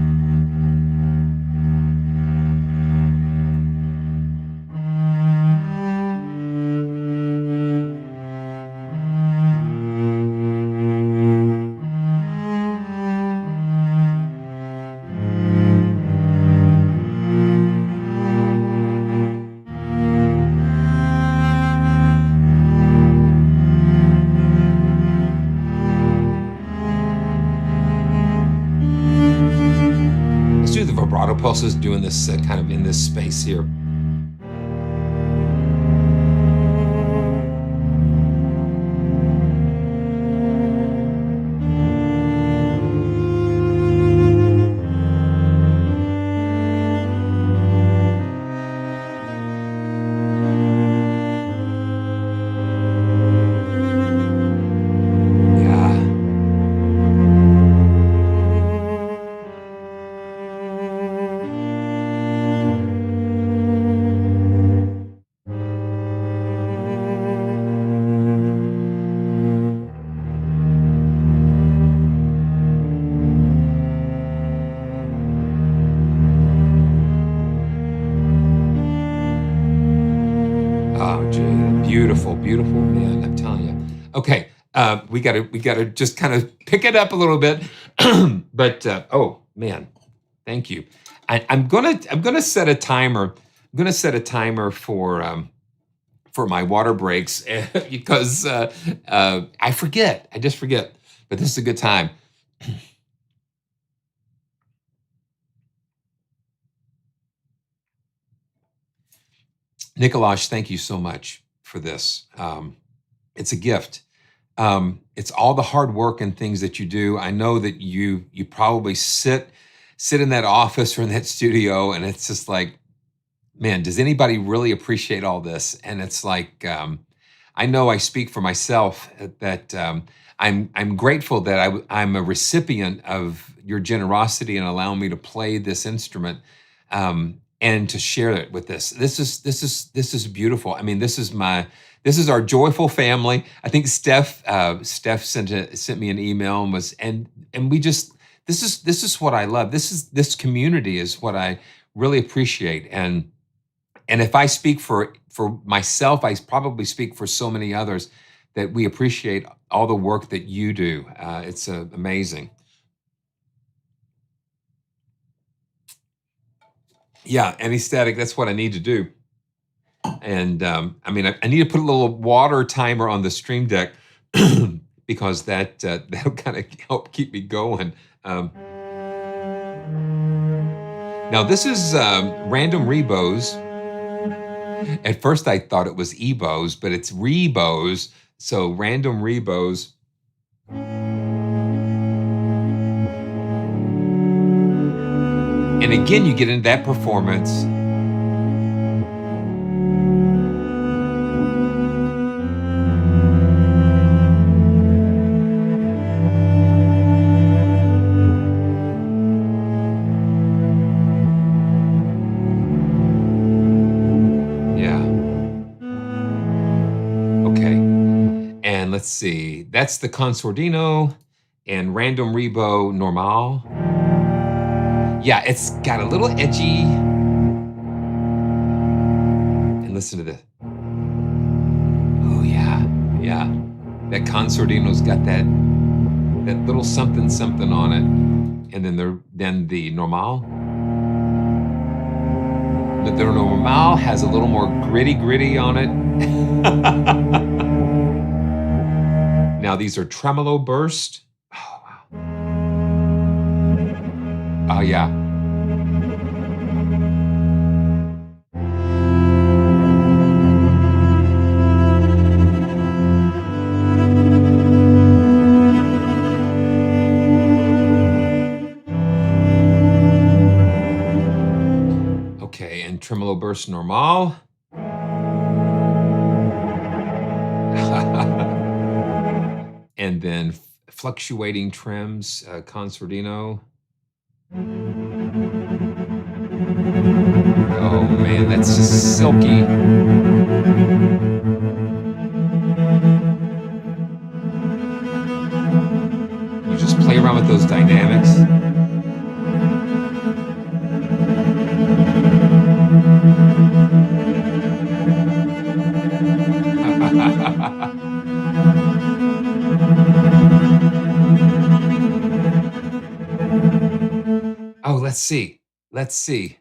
Vibrato pulses doing this kind of in this space here. beautiful, beautiful, man. I'm telling you. Okay, we gotta just kind of pick it up a little bit. But oh man, thank you. I'm gonna set a timer. I'm gonna set a timer for my water breaks because I forget. I just forget. But this is a good time. Nikolaj, thank you so much for this. It's a gift. It's all the hard work and things that you do. I know that you probably sit in that office or in that studio, and it's just like, man, does anybody really appreciate all this? And it's like, I know I speak for myself that I'm grateful that I'm a recipient of your generosity and allowing me to play this instrument. And to share it with this. This is beautiful. I mean, this is our joyful family. I think Steph sent me an email and we just this is what I love. This community is what I really appreciate. And if I speak for myself, I probably speak for so many others that we appreciate all the work that you do. It's amazing. Yeah, anesthetic. That's what I need to do. And I mean, I need to put a little water timer on the Stream Deck because that'll kind of help keep me going. Now this is random rebos. At first I thought it was ebos, but it's rebos. So random rebos. And again, you get into that performance. Let's see, that's the Consordino and Random Rebo Normal. Yeah, it's got a little edgy. And listen to this. Oh yeah, yeah. That Consordino's got that little something something on it. And then the Normal. The Normal has a little more gritty on it. Now these are tremolo burst. Oh, wow. Oh, yeah. Okay, and tremolo burst normal. And then fluctuating trims, Consordino. Oh man, that's just silky. You just play around with those dynamics. Oh, let's see. Let's see.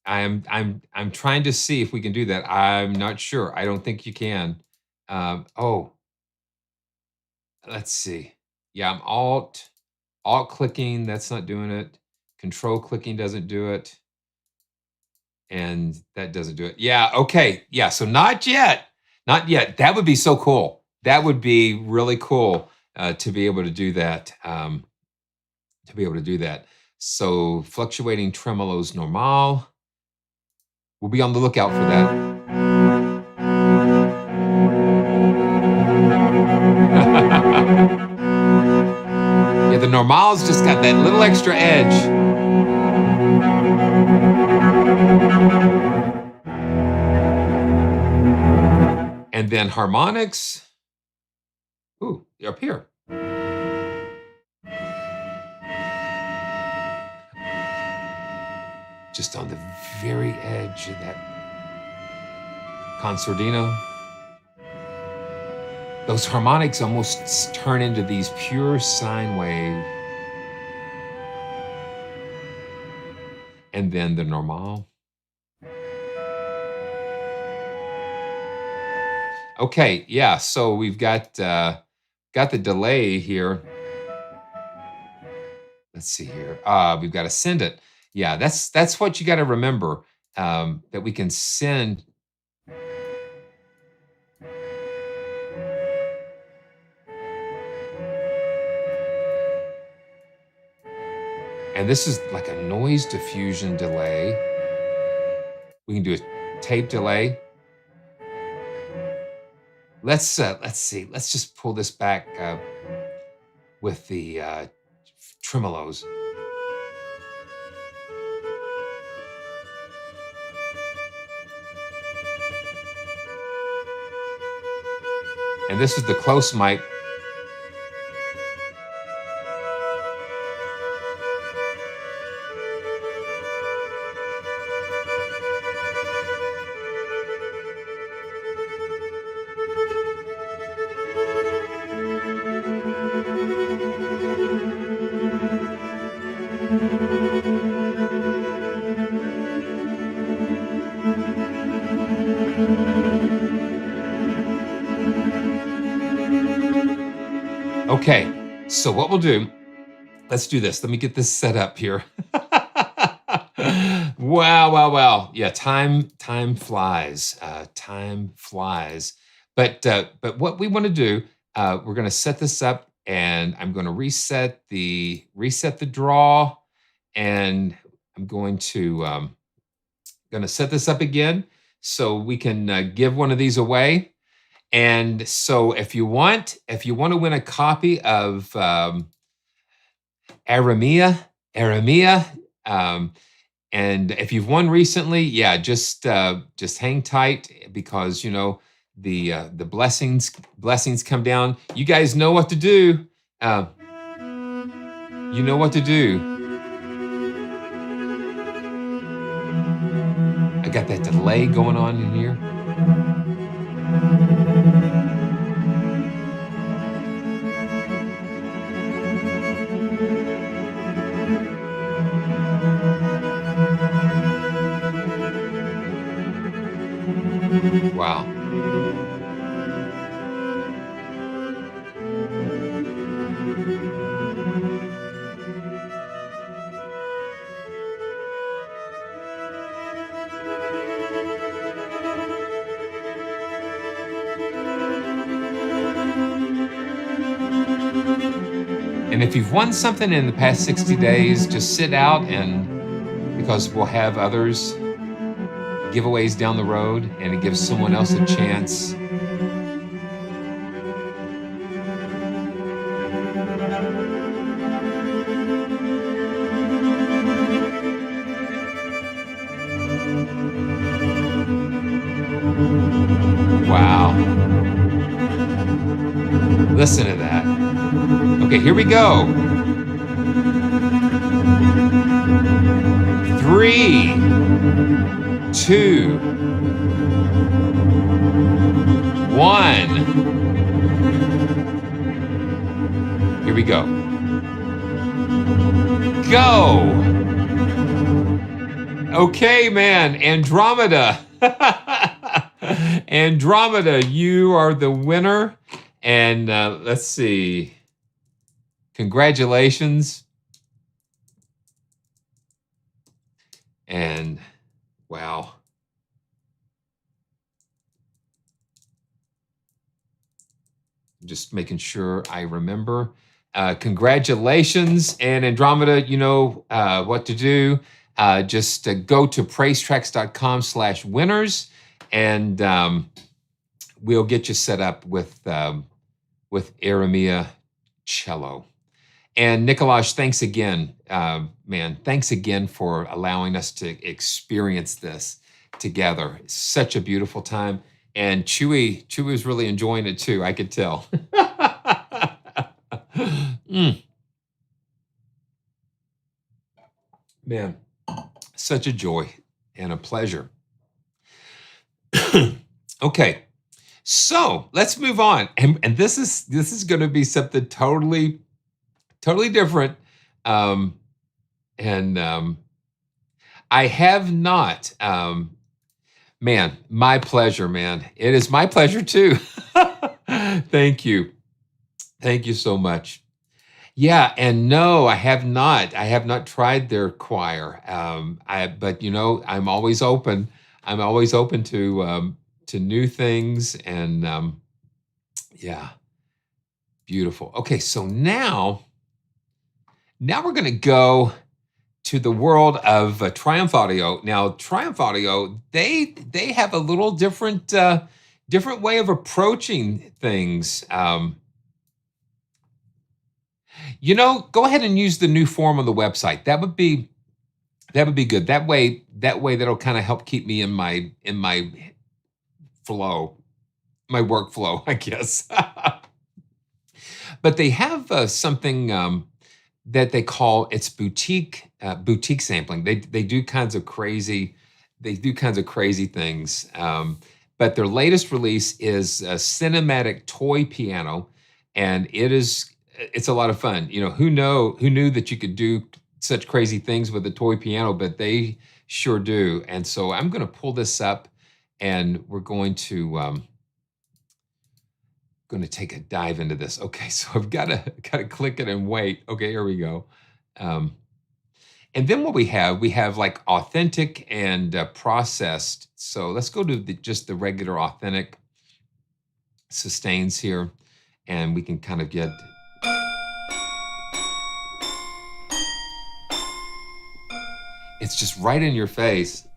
I'm trying to see if we can do that. I'm not sure. I don't think you can. Oh, let's see. Yeah, I'm alt clicking. That's not doing it. Control clicking doesn't do it. And that doesn't do it. Yeah, okay. Yeah, so not yet. Not yet. That would be so cool. That would be really cool to be able to do that. So fluctuating tremolos normal. We'll be on the lookout for that. Yeah, the normal's just got that little extra edge. And then harmonics. Ooh, up here. just on the very edge of that concertino. Those harmonics almost turn into these pure sine wave. And then the normal. Okay, yeah, so we've got the delay here. Let's see here. We've got ascendant. Yeah, that's what you got to remember, that we can send. And this is like a noise diffusion delay. We can do a tape delay. Let's see. Let's just pull this back with the tremolos. And this is the close mic. Okay, so what we'll do, let's do this. Let me get this set up here. Wow. Yeah, time flies. Time flies. But what we want to do, we're going to set this up, and I'm going to reset the draw, and I'm going to set this up again so we can give one of these away. And so if you want to win a copy of Iremia, and if you've won recently, yeah, just hang tight, because you know the blessings come down. You guys know what to do. You know what to do. I got that delay going on in here. Wow. And if you've won something in the past 60 days, just sit out, and because we'll have others giveaways down the road, and it gives someone else a chance. Wow. Listen to that. Okay, here we go. 3, 2, 1. Here we go. Go. Okay, man. Andromeda. Andromeda, you are the winner. And let's see. Congratulations. And wow. Just making sure I remember. Congratulations. And Andromeda, you know what to do. Just go to praisetracks.com/winners, and we'll get you set up with Iremia Cello. And Nikolaj, thanks again, man. Thanks again for allowing us to experience this together. It's such a beautiful time. And Chewy was really enjoying it too, I could tell. Man. such a joy and a pleasure. Okay, so let's move on. And this is going to be something totally different. And I have not. Man, my pleasure, man. It is my pleasure too. Thank you. Thank you so much. Yeah, and no, I have not. I have not tried their choir. But you know, I'm always open. I'm always open to new things, and yeah, beautiful. Okay, so now we're going to go to the world of Triumph Audio. Now, Triumph Audio, they have a little different way of approaching things. You know, go ahead and use the new form on the website. That would be good. That way that'll kind of help keep me in my flow, my workflow, I guess. But they have something that they call it's boutique sampling. They do kinds of crazy things. But their latest release is a cinematic toy piano, and it's a lot of fun. You know, who knew that you could do such crazy things with a toy piano, but they sure do. And so I'm going to pull this up, and we're going to take a dive into this. Okay, so I've got to click it and wait. Okay, here we go. And then what we have like authentic and processed. So let's go to just the regular authentic sustains here, and we can kind of get. It's just right in your face.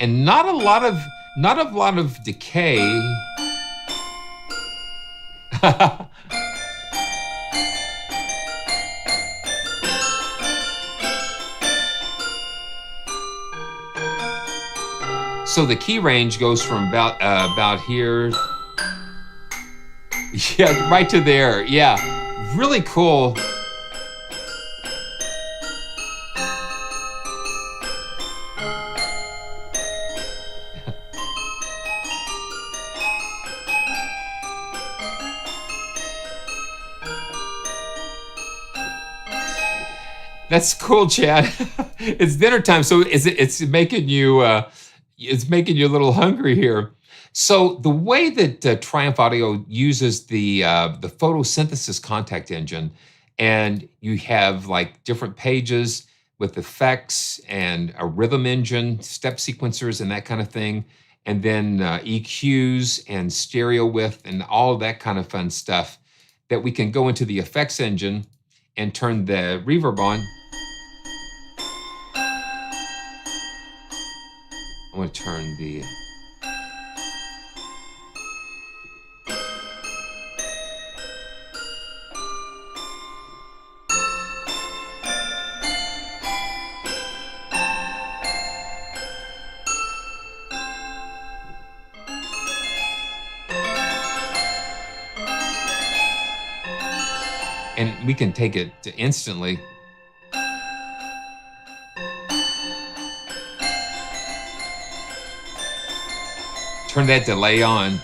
And not a lot of decay. So the key range goes from about here. Yeah, right to there. Yeah, really cool. That's cool, Chad. It's dinner time, so it's making you a little hungry here. So the way that Triumph Audio uses the photosynthesis contact engine, and you have like different pages with effects and a rhythm engine, step sequencers, and that kind of thing, and then EQs and stereo width and all of that kind of fun stuff that we can go into the effects engine and turn the reverb on. I'm going to turn the. And we can take it to instantly. Turn that delay on.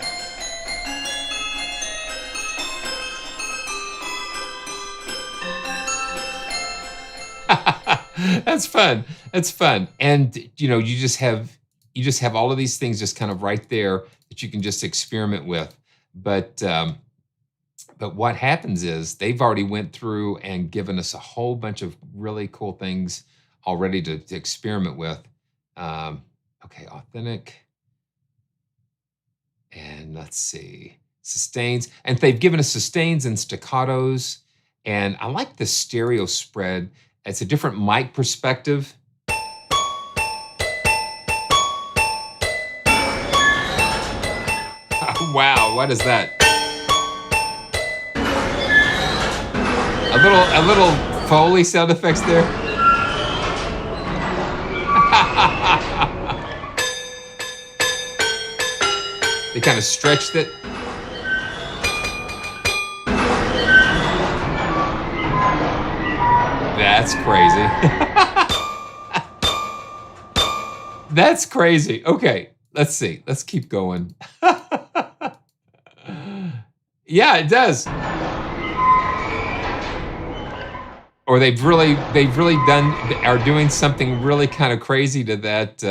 That's fun. That's fun. And you know, you just have all of these things just kind of right there that you can just experiment with. But what happens is they've already went through and given us a whole bunch of really cool things already to experiment with. Okay, authentic. And let's see, sustains. And they've given us sustains and staccatos. And I like the stereo spread. It's a different mic perspective. Wow, what is that? A little Foley sound effects there. They kind of stretched it. That's crazy. That's crazy. Okay, let's see. Let's keep going. Yeah, it does. Or they've really are doing something really kind of crazy to that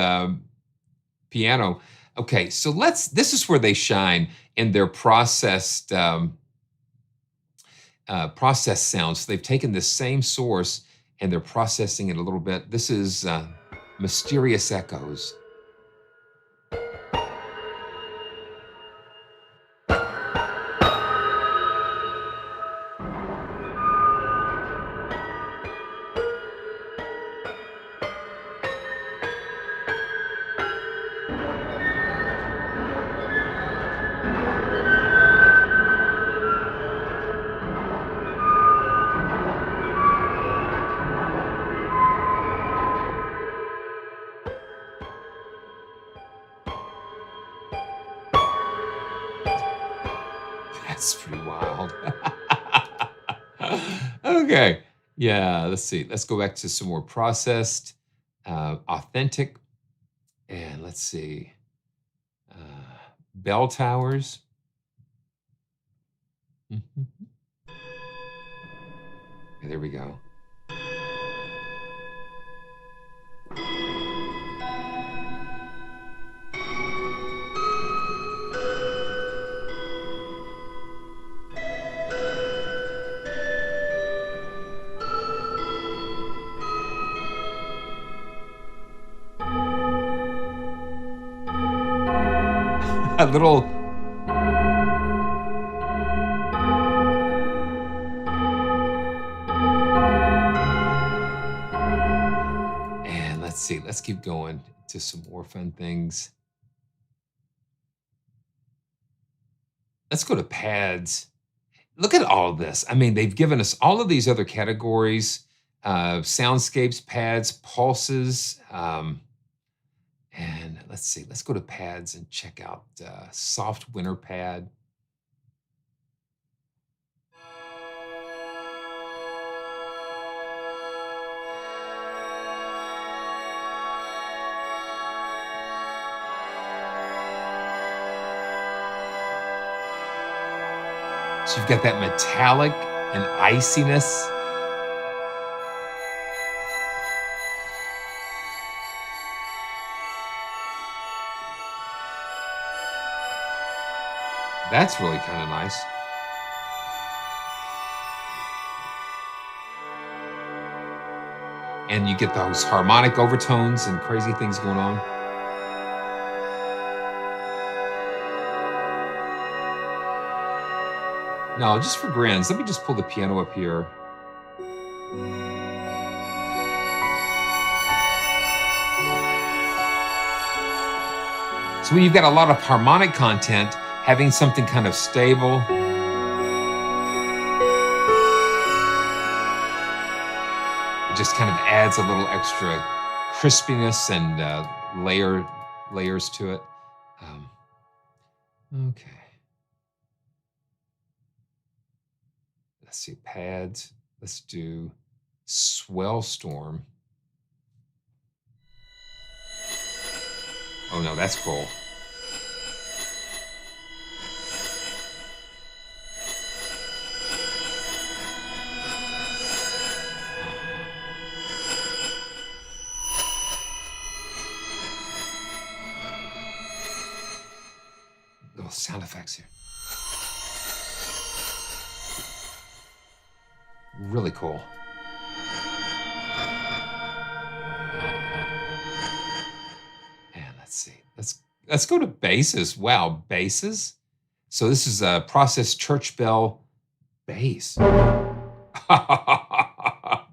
piano. Okay, so this is where they shine in their process sounds. So they've taken the same source and they're processing it a little bit. This is Mysterious Echoes. That's pretty wild. Okay. Yeah, let's see. Let's go back to some more processed, authentic, and let's see. Uh, Bell towers. Mhm. Okay, there we go. A little. And let's see. Let's keep going to some more fun things. Let's go to pads. Look at all this. I mean, they've given us all of these other categories, soundscapes, pads, pulses. And let's see, let's go to pads and check out soft winter pad. So you've got that metallic and iciness. That's really kind of nice. And you get those harmonic overtones and crazy things going on. No, just for grins, let me just pull the piano up here. So when you've got a lot of harmonic content, having something kind of stable. It just kind of adds a little extra crispiness and layers to it. Okay. Let's see, pads. Let's do Swell Storm. Oh no, that's cool. Little sound effects here. Really cool. And let's see. Let's go to basses. Wow, basses. So this is a processed church bell bass.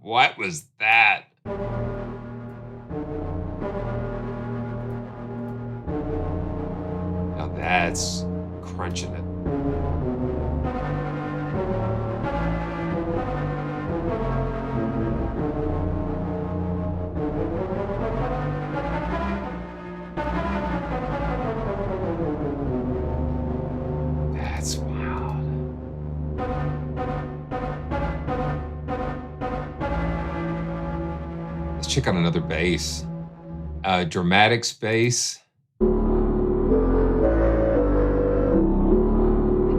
What was that? Now that's crunching it. That's wild. check out another bass. Dramatics bass.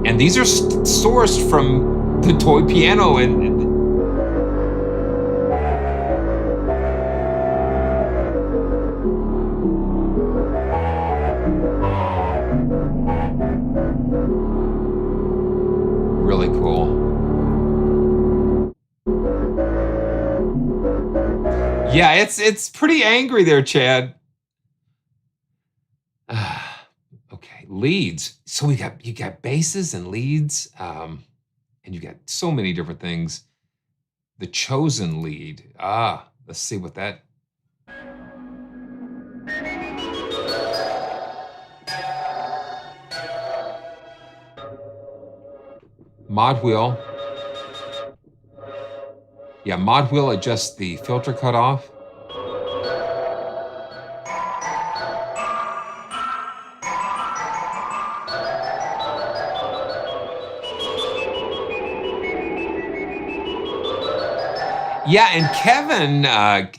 And these are sourced from the toy piano and really cool. Yeah, it's pretty angry there, Chad. Okay, leads. So you got basses and leads, and you got so many different things. The chosen lead. Let's see what that. Mod wheel. Yeah, mod wheel adjusts the filter cutoff. Yeah, and Kevin,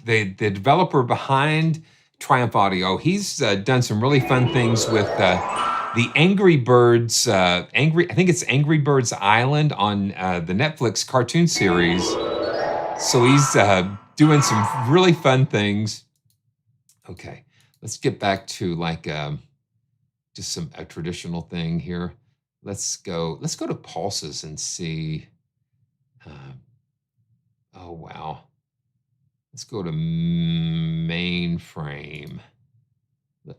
the developer behind Triumph Audio, he's done some really fun things with the Angry Birds, I think it's Angry Birds Island on the Netflix cartoon series. So he's doing some really fun things. Okay, let's get back to like just a traditional thing here. Let's go to pulses and see. Oh, wow. Let's go to mainframe.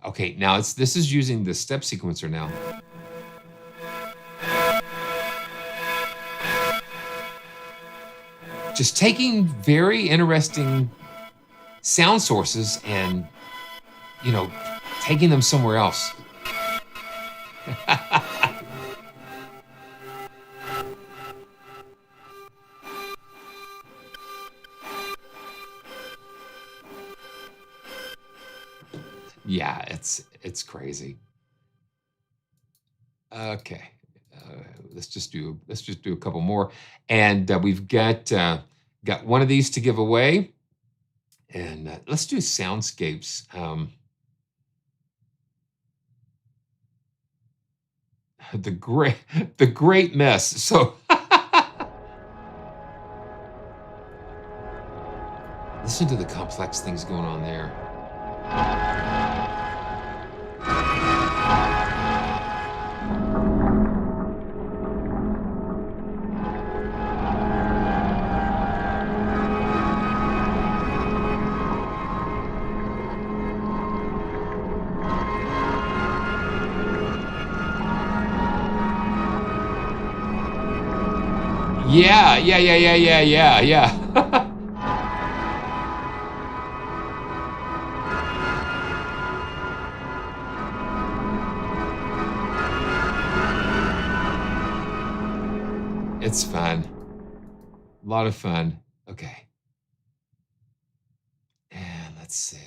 Okay, now this is using the step sequencer now. Just taking very interesting sound sources and, taking them somewhere else. Yeah, it's crazy. Okay, let's just do a couple more, and we've got one of these to give away, and let's do soundscapes. The great mess. So listen to the complex things going on there. Yeah. It's fun. A lot of fun. Okay. And let's see.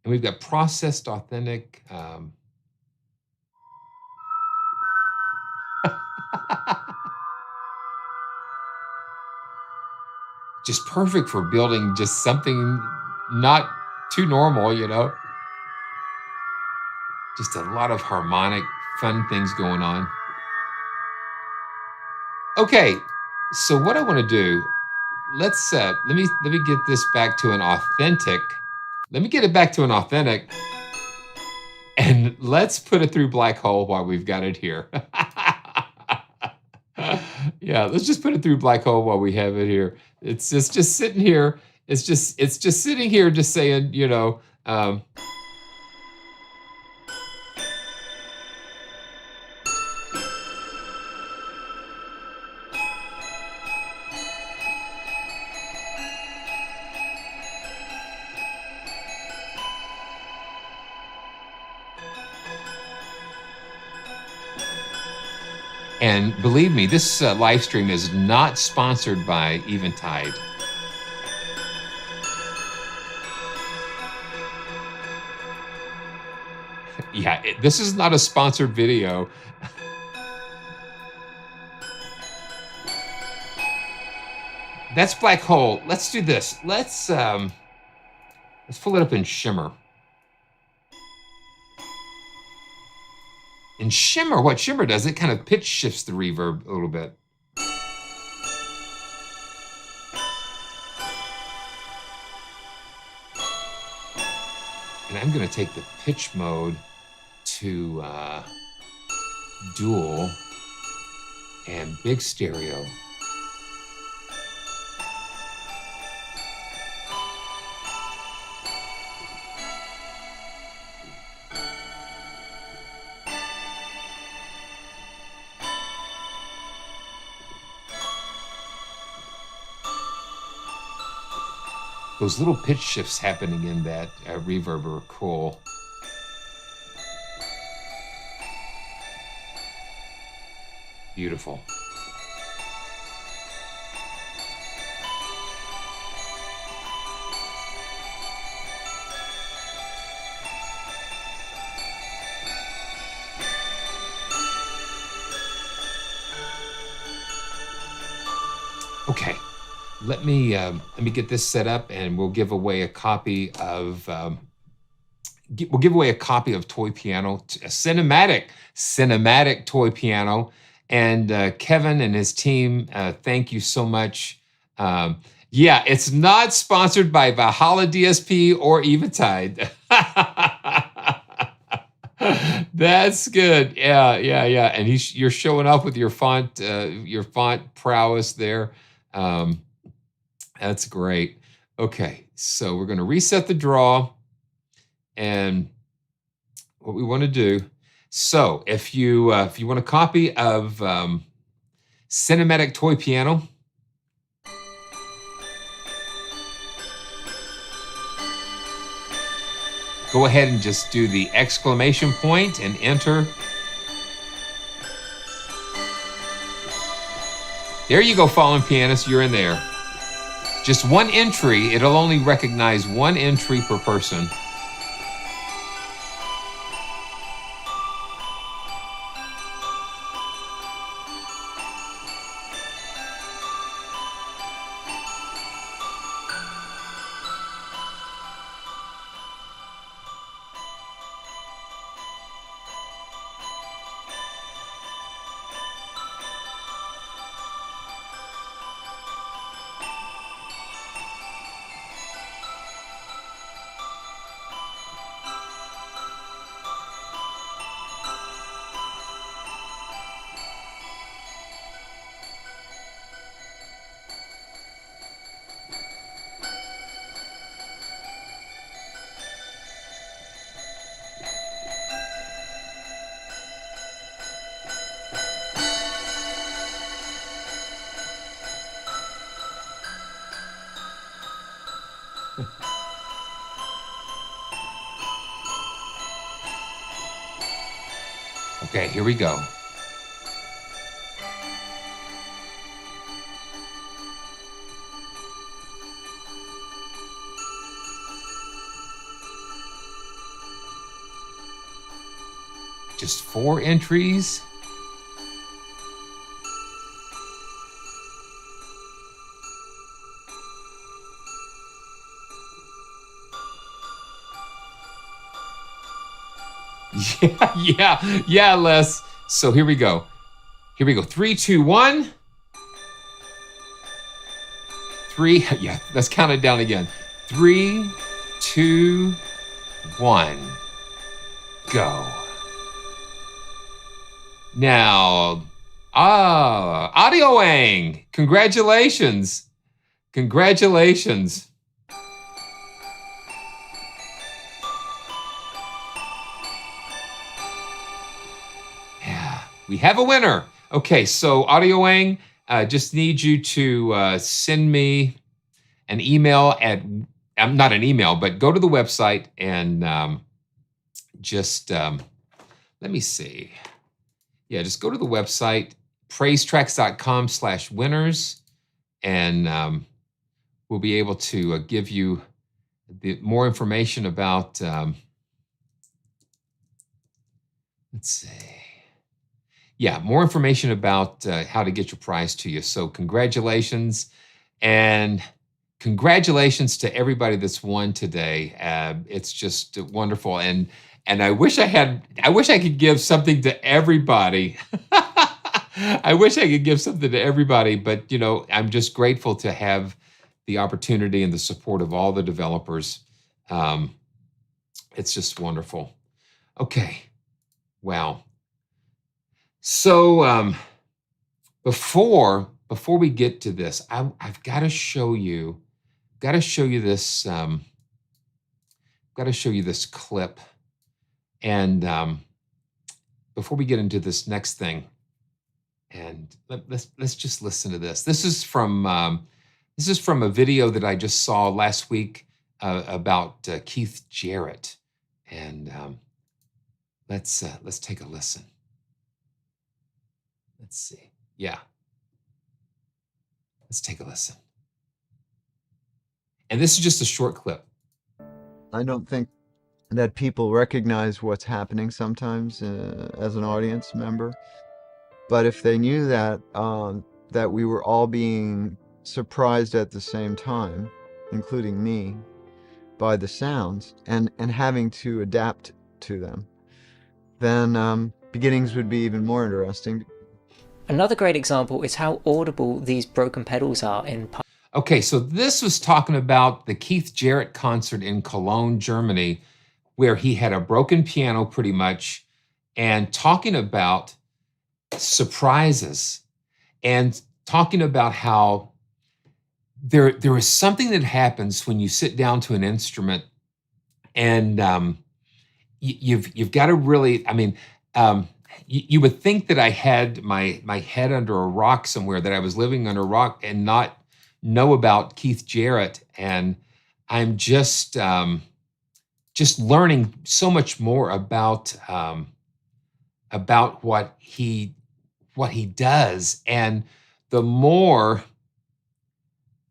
And we've got processed authentic. Just perfect for building just something not too normal, Just a lot of harmonic, fun things going on. Okay, so what I want to do, let's let me get this back to an authentic. Let me get it back to an authentic, and let's put it through Black Hole while we've got it here. Yeah, let's just put it through Black Hole while we have it here. It's just sitting here. It's just sitting here, just saying, And believe me, this live stream is not sponsored by Eventide. Yeah, this is not a sponsored video. That's black hole. Let's do this. Let's pull it up in shimmer. In shimmer, what shimmer does, it kind of pitch shifts the reverb a little bit. And I'm going to take the pitch mode to dual and big stereo. Those little pitch shifts happening in that reverb are cool. Beautiful. Okay. Let me get this set up, and we'll give away a copy of Toy Piano, a cinematic toy piano. And Kevin and his team, thank you so much. Yeah, it's not sponsored by Valhalla DSP or Eventide. That's good. Yeah. And you're showing off with your font prowess there. That's great. Okay, so we're going to reset the draw, and what we want to do. So if you want a copy of Cinematic Toy Piano, go ahead and just do the exclamation point and enter. There you go, fallen pianist. You're in there. Just one entry. It'll only recognize one entry per person. Okay, here we go. Just 4 entries. Yeah, Les. So here we go. 3, 2, 1. 3. Yeah, let's count it down again. 3, 2, 1. Go. Now, Audio Wang. Congratulations. We have a winner. Okay, so Audio Wang, just need you to send me an email at, not an email, but go to the website and let me see. Yeah, just go to the website, praisetracks.com/winners, and we'll be able to give you more information about, let's see. Yeah, more information about how to get your prize to you. So congratulations. And congratulations to everybody that's won today. It's just wonderful. And I wish I could give something to everybody. I wish I could give something to everybody, but I'm just grateful to have the opportunity and the support of all the developers. Um, it's just wonderful. Okay. Wow. So before we get to this, I've got to show you this. Got to show you this clip. And before we get into this next thing, and let's just listen to this. This is from a video that I just saw last week about Keith Jarrett, and let's take a listen. Let's see. Yeah, let's take a listen. And this is just a short clip. I don't think that people recognize what's happening sometimes as an audience member. But if they knew that that we were all being surprised at the same time, including me, by the sounds and having to adapt to them, then beginnings would be even more interesting. Another great example is how audible these broken pedals are in. Okay, so this was talking about the Keith Jarrett concert in Cologne, Germany, where he had a broken piano pretty much, and talking about surprises and talking about how there is something that happens when you sit down to an instrument, and you've got to really, you would think that I had my head under a rock somewhere, that I was living under a rock and not know about Keith Jarrett, and I'm just learning so much more about what he does. And the more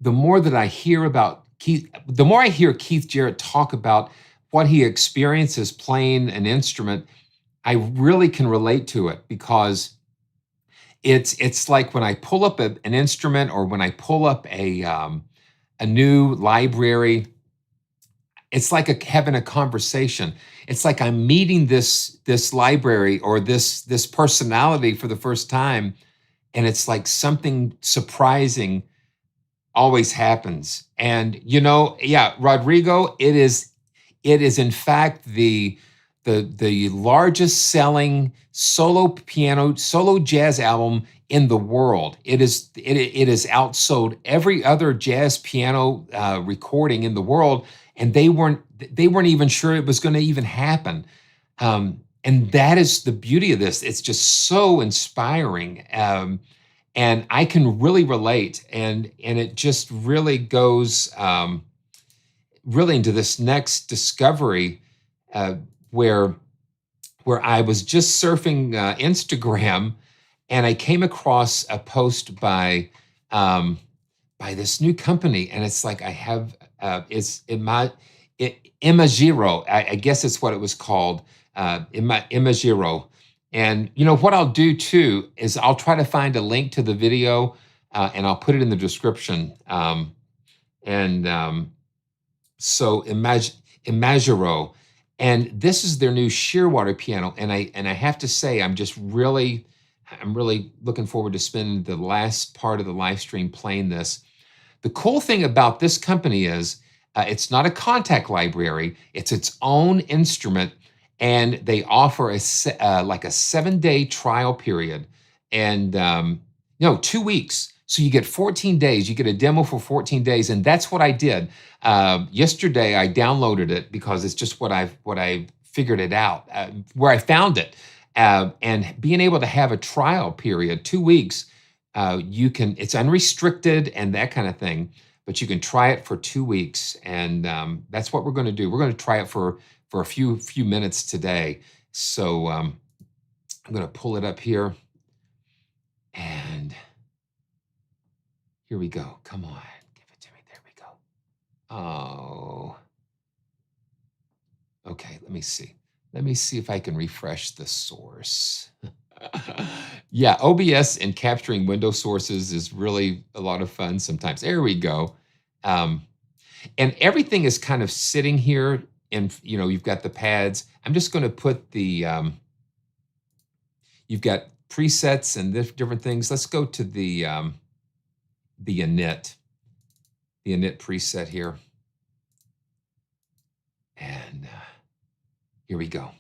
that I hear about Keith, the more I hear Keith Jarrett talk about what he experiences playing an instrument, I really can relate to it, because it's like when I pull up an instrument, or when I pull up a new library, it's like having a conversation. It's like I'm meeting this library or this personality for the first time, and it's like something surprising always happens. And yeah, Rodrigo, it is in fact the largest selling solo jazz album in the world. It has outsold every other jazz piano recording in the world, and they weren't even sure it was going to even happen. And that is the beauty of this. It's just so inspiring. And I can really relate, and it just really goes really into this next discovery, where I was just surfing Instagram, and I came across a post by this new company, and it's like I have it's Imagiro. I guess it's what it was called, Imagiro. And what I'll do too is I'll try to find a link to the video, and I'll put it in the description. So Imagiro, and this is their new Shearwater piano, and I have to say I'm really looking forward to spending the last part of the live stream playing this. The cool thing about this company is it's not a contact library; it's its own instrument. And they offer a 7-day trial period, and 2 weeks. So you get 14 days. You get a demo for 14 days, and that's what I did. Yesterday, I downloaded it because it's just what I figured it out, where I found it, and being able to have a trial period, 2 weeks. It's unrestricted and that kind of thing, but you can try it for 2 weeks, and that's what we're going to do. We're going to try it for a few minutes today. So I'm going to pull it up here, and here we go. Come on, give it to me. There we go. Oh, okay. Let me see if I can refresh the source. Yeah, OBS and capturing window sources is really a lot of fun sometimes. There we go. Um, and everything is kind of sitting here, and you've got the pads. I'm just going to put you've got presets and different things. Let's go to the init preset here. And here we go.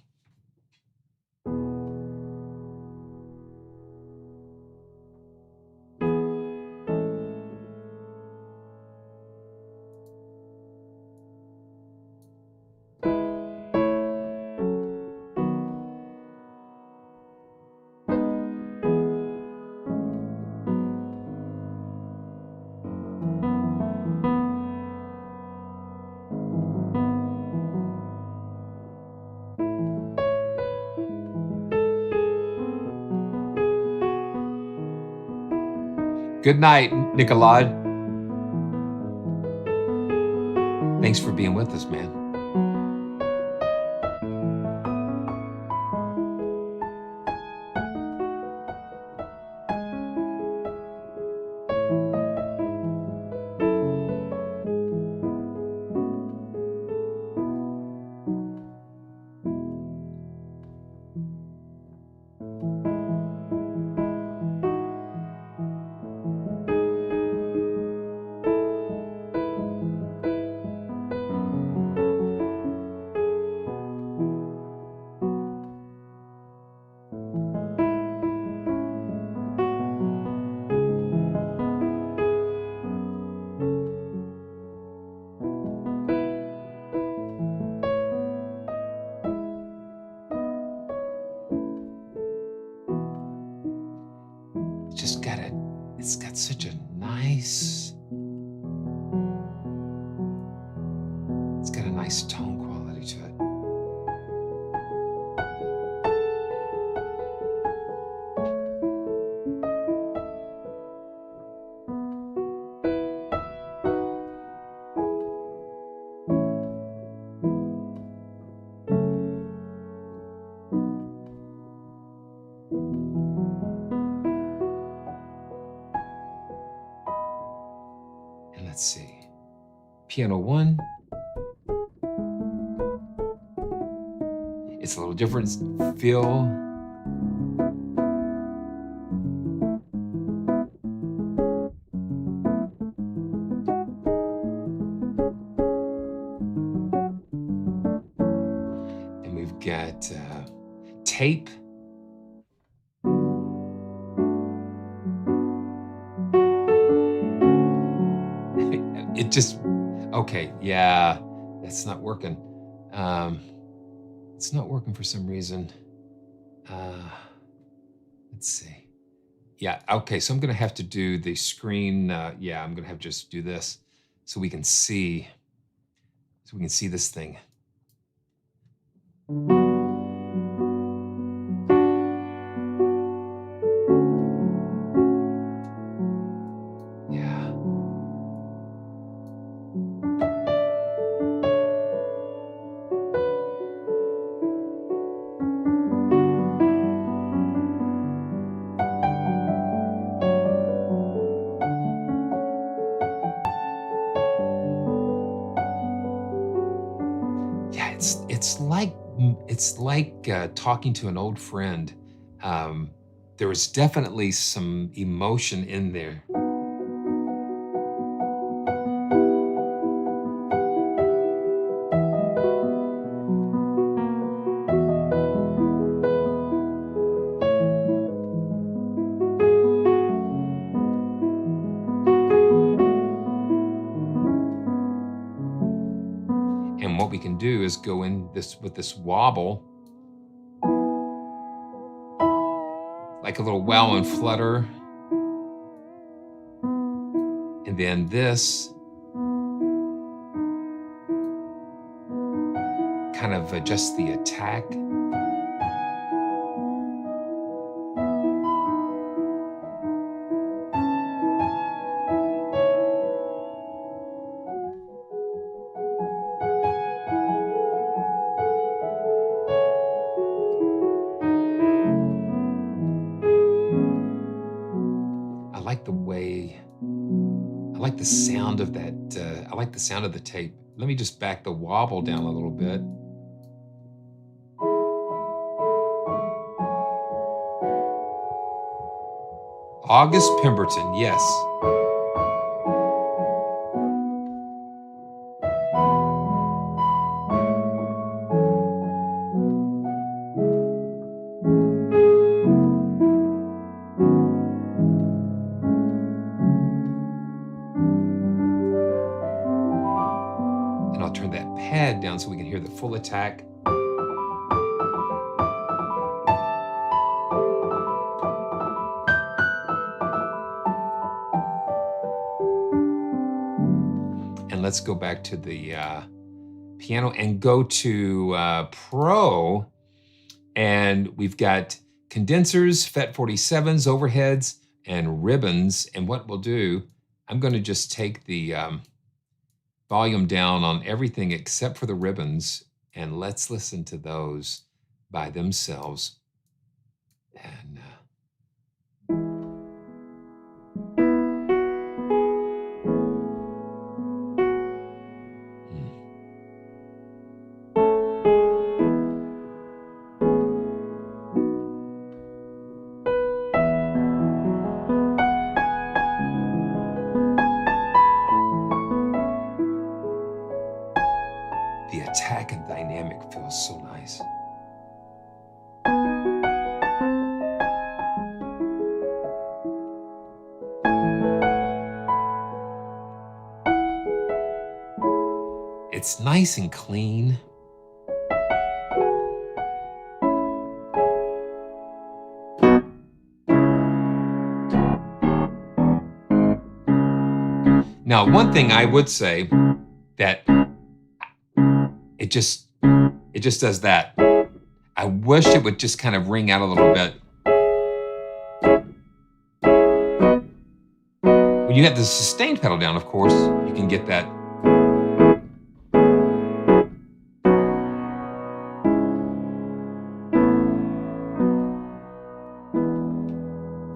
Good night, Nicolad. Thanks for being with us, man. It's got such a nice, it's got a nice tone quality to it. And let's see, piano 1. It's a little different feel. And we've got tape. It just, okay, yeah, that's not working. It's not working for some reason. Let's see. Yeah, okay, so I'm gonna have to do the screen. Yeah, I'm gonna have to just do this so we can see this thing. Yeah. Yeah, it's like talking to an old friend. There was definitely some emotion in there. And what we can do is go in with this wobble, like a little wow and flutter. And then this kind of adjust the attack. like the way, I like the sound of that. I like the sound of the tape. Let me just back the wobble down a little bit. August Pemberton, yes. And I'll turn that pad down so we can hear the full attack. And let's go back to the piano and go to Pro. And we've got condensers, FET 47s, overheads, and ribbons. And what we'll do, I'm going to just take the volume down on everything except for the ribbons, and let's listen to those by themselves. And the attack and dynamic feels so nice. It's nice and clean. Now, one thing I would say that it just does that. I wish it would just kind of ring out a little bit. When you have the sustain pedal down, of course, you can get that.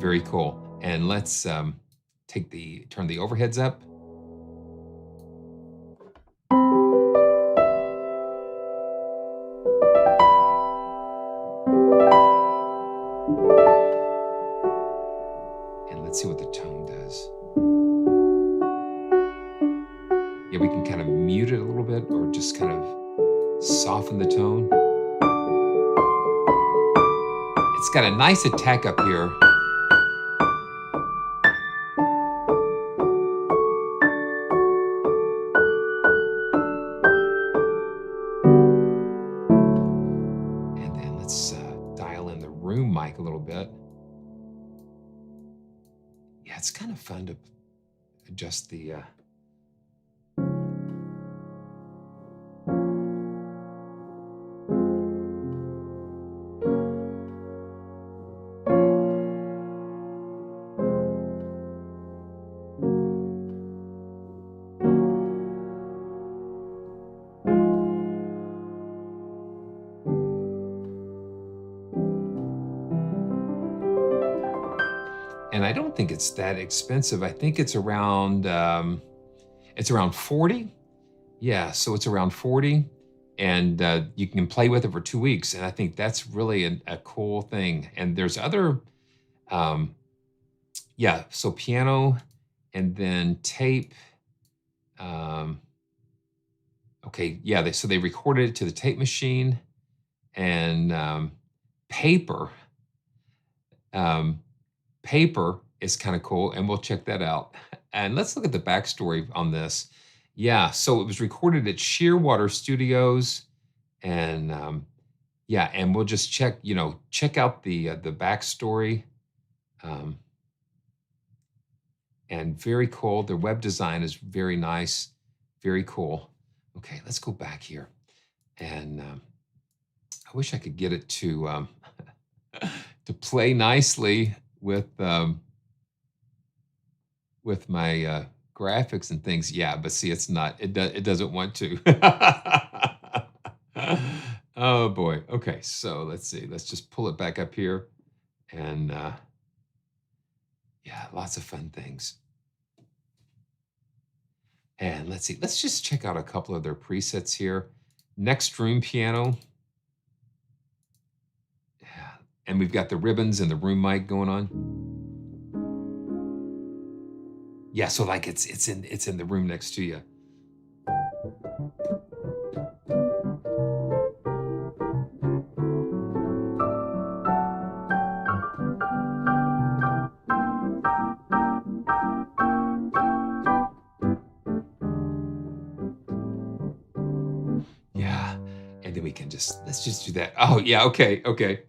Very cool. And let's turn the overheads up. And let's see what the tone does. Yeah, we can kind of mute it a little bit or just kind of soften the tone. It's got a nice attack up here. And then let's dial in the room mic a little bit. Yeah, it's kind of fun to adjust the and I don't think it's that expensive. I think it's around 40. Yeah, so it's around 40, and you can play with it for 2 weeks. And I think that's really a cool thing. And there's other, yeah, so piano and then tape. Okay, yeah, so they recorded it to the tape machine and paper. Paper is kind of cool, and we'll check that out. And let's look at the backstory on this. Yeah, so it was recorded at Shearwater Studios, and yeah, and we'll just check out the backstory. And very cool. Their web design is very nice, very cool. Okay, let's go back here, and I wish I could get it to to play nicely with my graphics and things. Yeah, but see, it's not. It doesn't want to. Oh boy. Okay, so let's see. Let's just pull it back up here, and Yeah, lots of fun things. And let's see, let's just check out a couple of their presets here. Next room piano. Yeah, and we've got the ribbons and the room mic going on. Yeah, so like it's in the room next to you. Yeah, and then we can let's just do that. Oh yeah, okay, okay.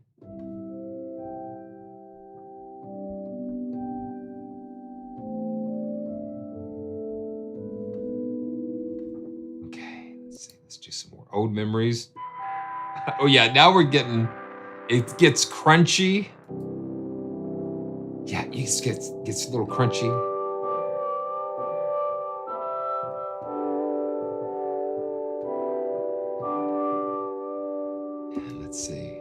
Okay, let's see, let's do some more old memories. Oh yeah, now we're getting, it gets crunchy. Yeah, it gets a little crunchy. And let's see.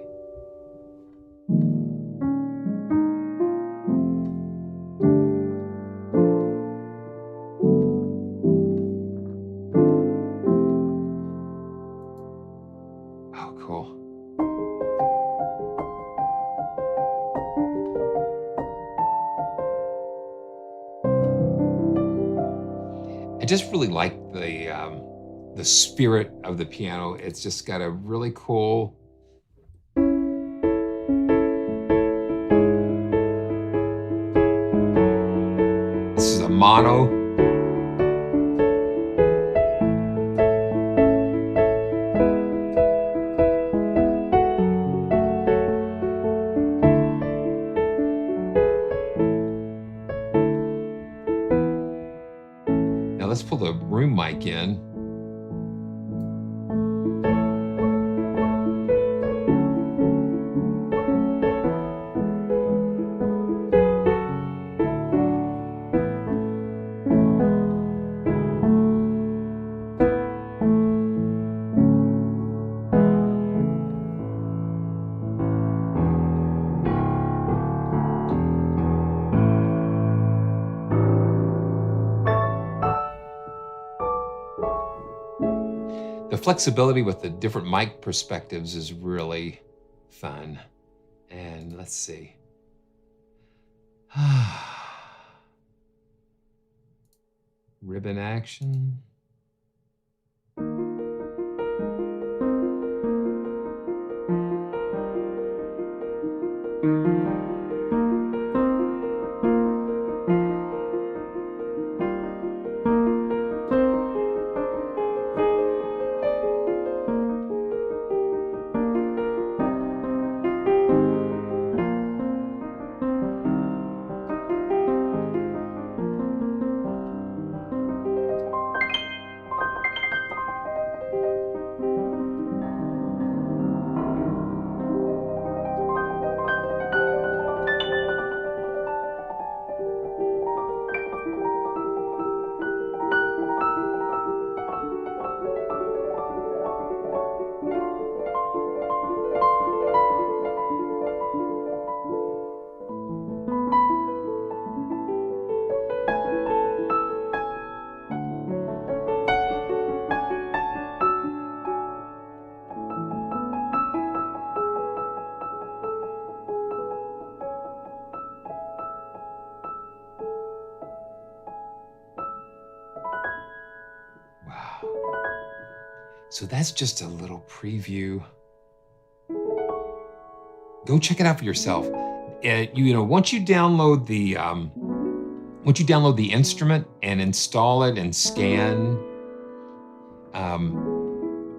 Oh, cool. I just really like the spirit of the piano. It's just got a really cool. This is a mono. Now let's pull the room mic in. The flexibility with the different mic perspectives is really fun. And let's see. Ribbon action. So that's just a little preview. Go check it out for yourself. Once you download the instrument and install it and scan,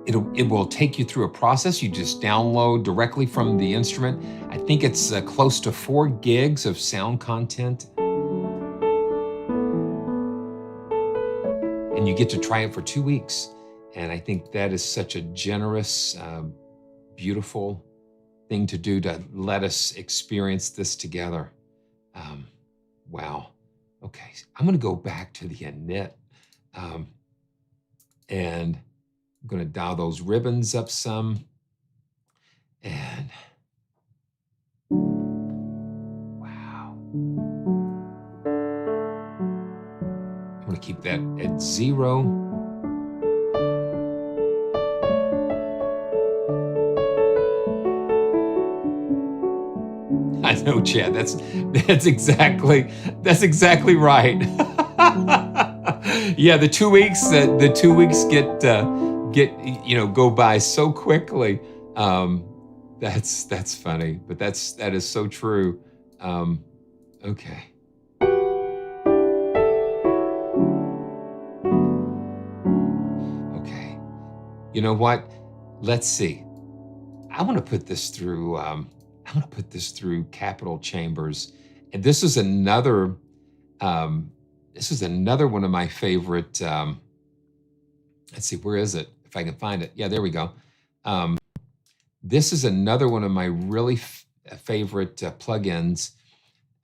it will take you through a process. You just download directly from the instrument. I think it's close to 4 gigs of sound content. And you get to try it for 2 weeks. And I think that is such a generous, beautiful thing to do, to let us experience this together. Wow. Okay, I'm gonna go back to the init, and I'm gonna dial those ribbons up some. And wow. that at 0. I know, Chad. That's exactly right. Yeah, the 2 weeks get go by so quickly. That's funny, but that is so true. Okay. Okay. You know what? Let's see. I want to put this through. I want to put this through capital chambers, and this is another. This is another one of my favorite. Let's see, where is it? If I can find it. Yeah, there we go. This is another one of my really favorite plugins,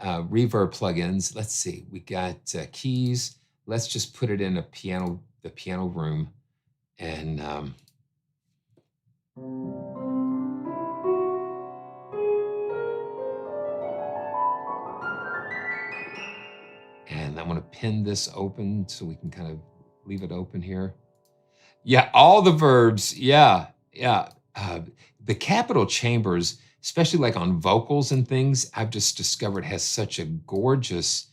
reverb plugins. Let's see. We got keys. Let's just put it in the piano room, and I'm going to pin this open so we can kind of leave it open here. Yeah, all the verbs. Yeah. The capital chambers, especially like on vocals and things, I've just discovered has such a gorgeous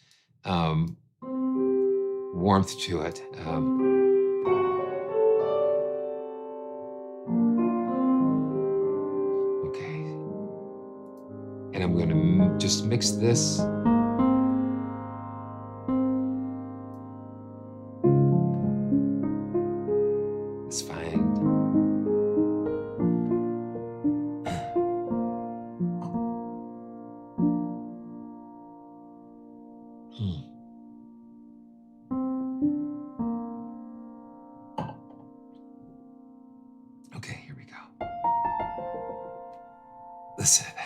warmth to it. Okay. And I'm going to just mix this. Let's find. Okay, here we go. Listen to that.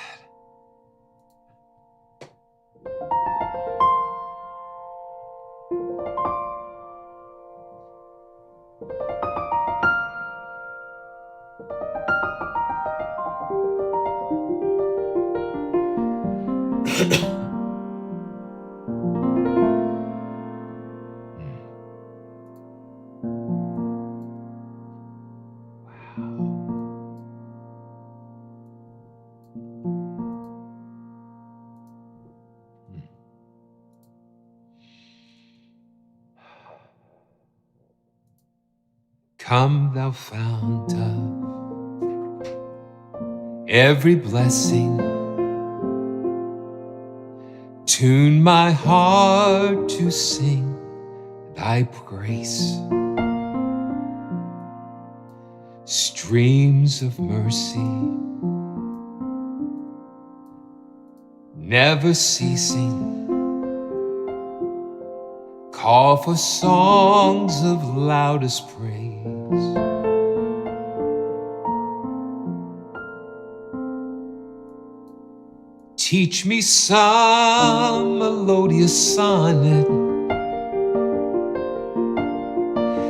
Come, thou fount of every blessing, tune my heart to sing thy grace. Streams of mercy, never ceasing, call for songs of loudest praise. Teach me some melodious sonnet,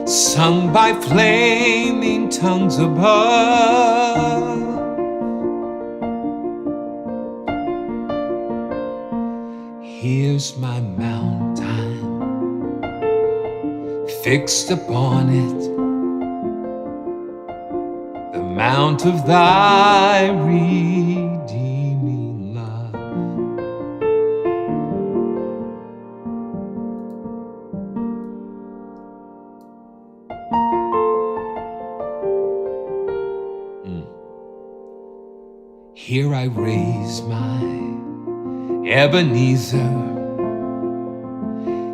sung by flaming tongues above. Here's my mountain, fixed upon it, the mount of thy redeeming love. Here I raise my Ebenezer,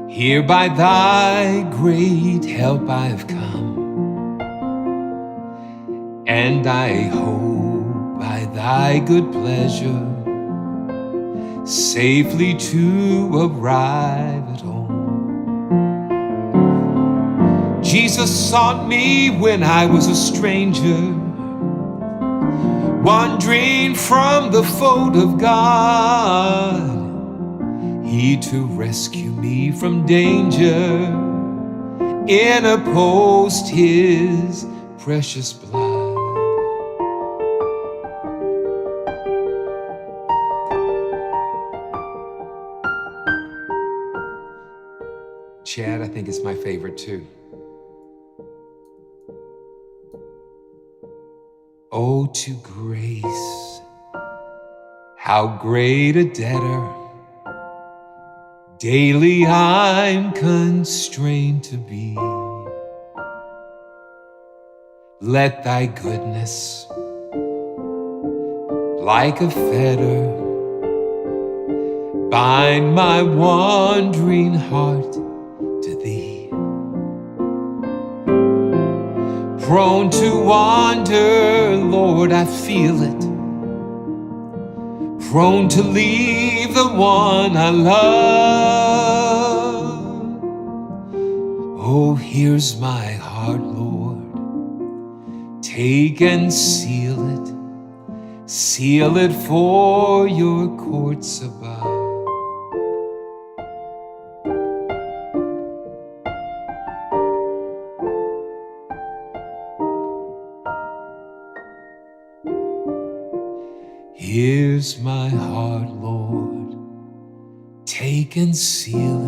here by thy great help I've come, and I hope by thy good pleasure safely to arrive at home. Jesus sought me when I was a stranger, wandering from the fold of God. He to rescue me from danger, interposed his precious blood. Chad, I think, is my favorite too. Oh, to grace, how great a debtor daily I'm constrained to be. Let thy goodness, like a fetter, bind my wandering heart to thee. Prone to wander, Lord, I feel it. Prone to leave the one I love. Oh, here's my heart, Lord. Take and seal it for your courts above. Here's my heart, Lord. Take and seal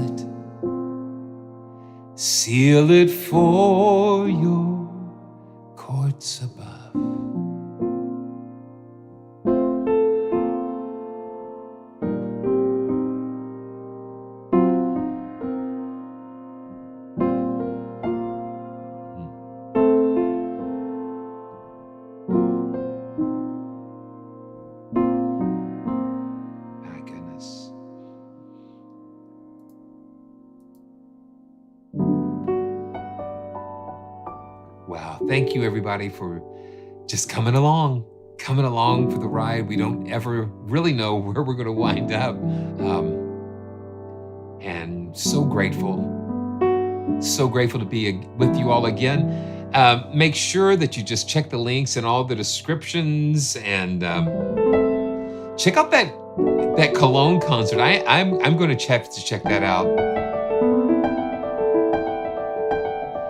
it for your courts above. My goodness. Wow, thank you everybody for just coming along for the ride. We don't ever really know where we're going to wind up. And so grateful to be with you all again. Make sure that you just check the links in all the descriptions and check out that Cologne concert. I'm going to check that out.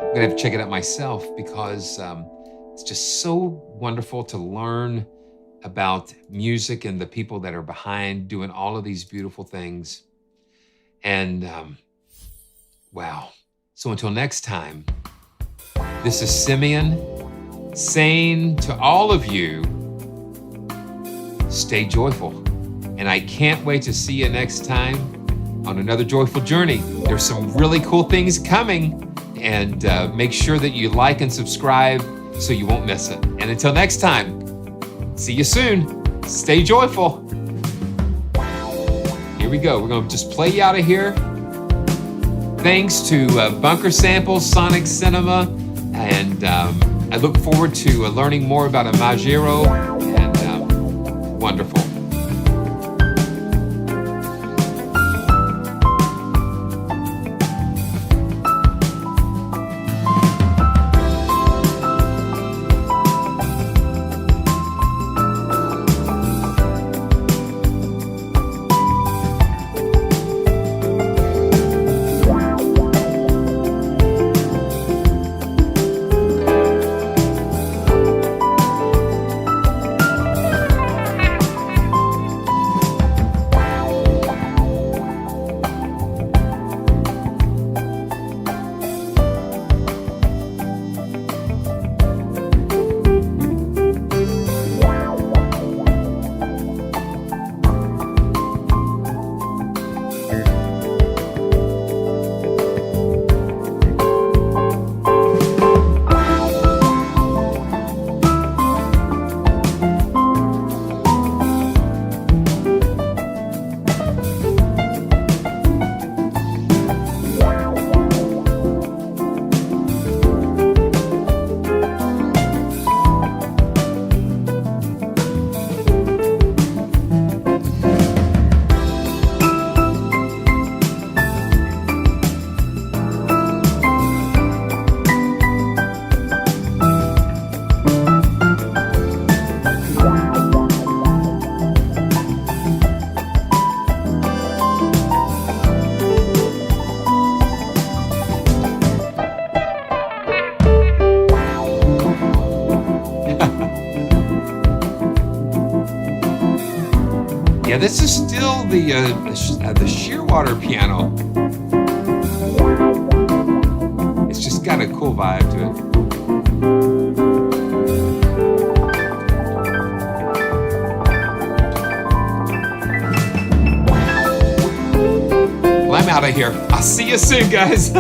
I'm going to have to check it out myself because it's just so wonderful to learn about music and the people that are behind doing all of these beautiful things. And wow. So until next time, this is Simeon saying to all of you, stay joyful. And I can't wait to see you next time on another joyful journey. There's some really cool things coming. And make sure that you like and subscribe so you won't miss it. And until next time, see you soon. Stay joyful. Here we go. We're going to just play you out of here. Thanks to Bunker Samples, SONIXINEMA, and I look forward to learning more about a Magiro, and wonderful. Yeah, this is still the Shearwater piano. got a cool vibe to it. Well, I'm out of here. I'll see you soon, guys.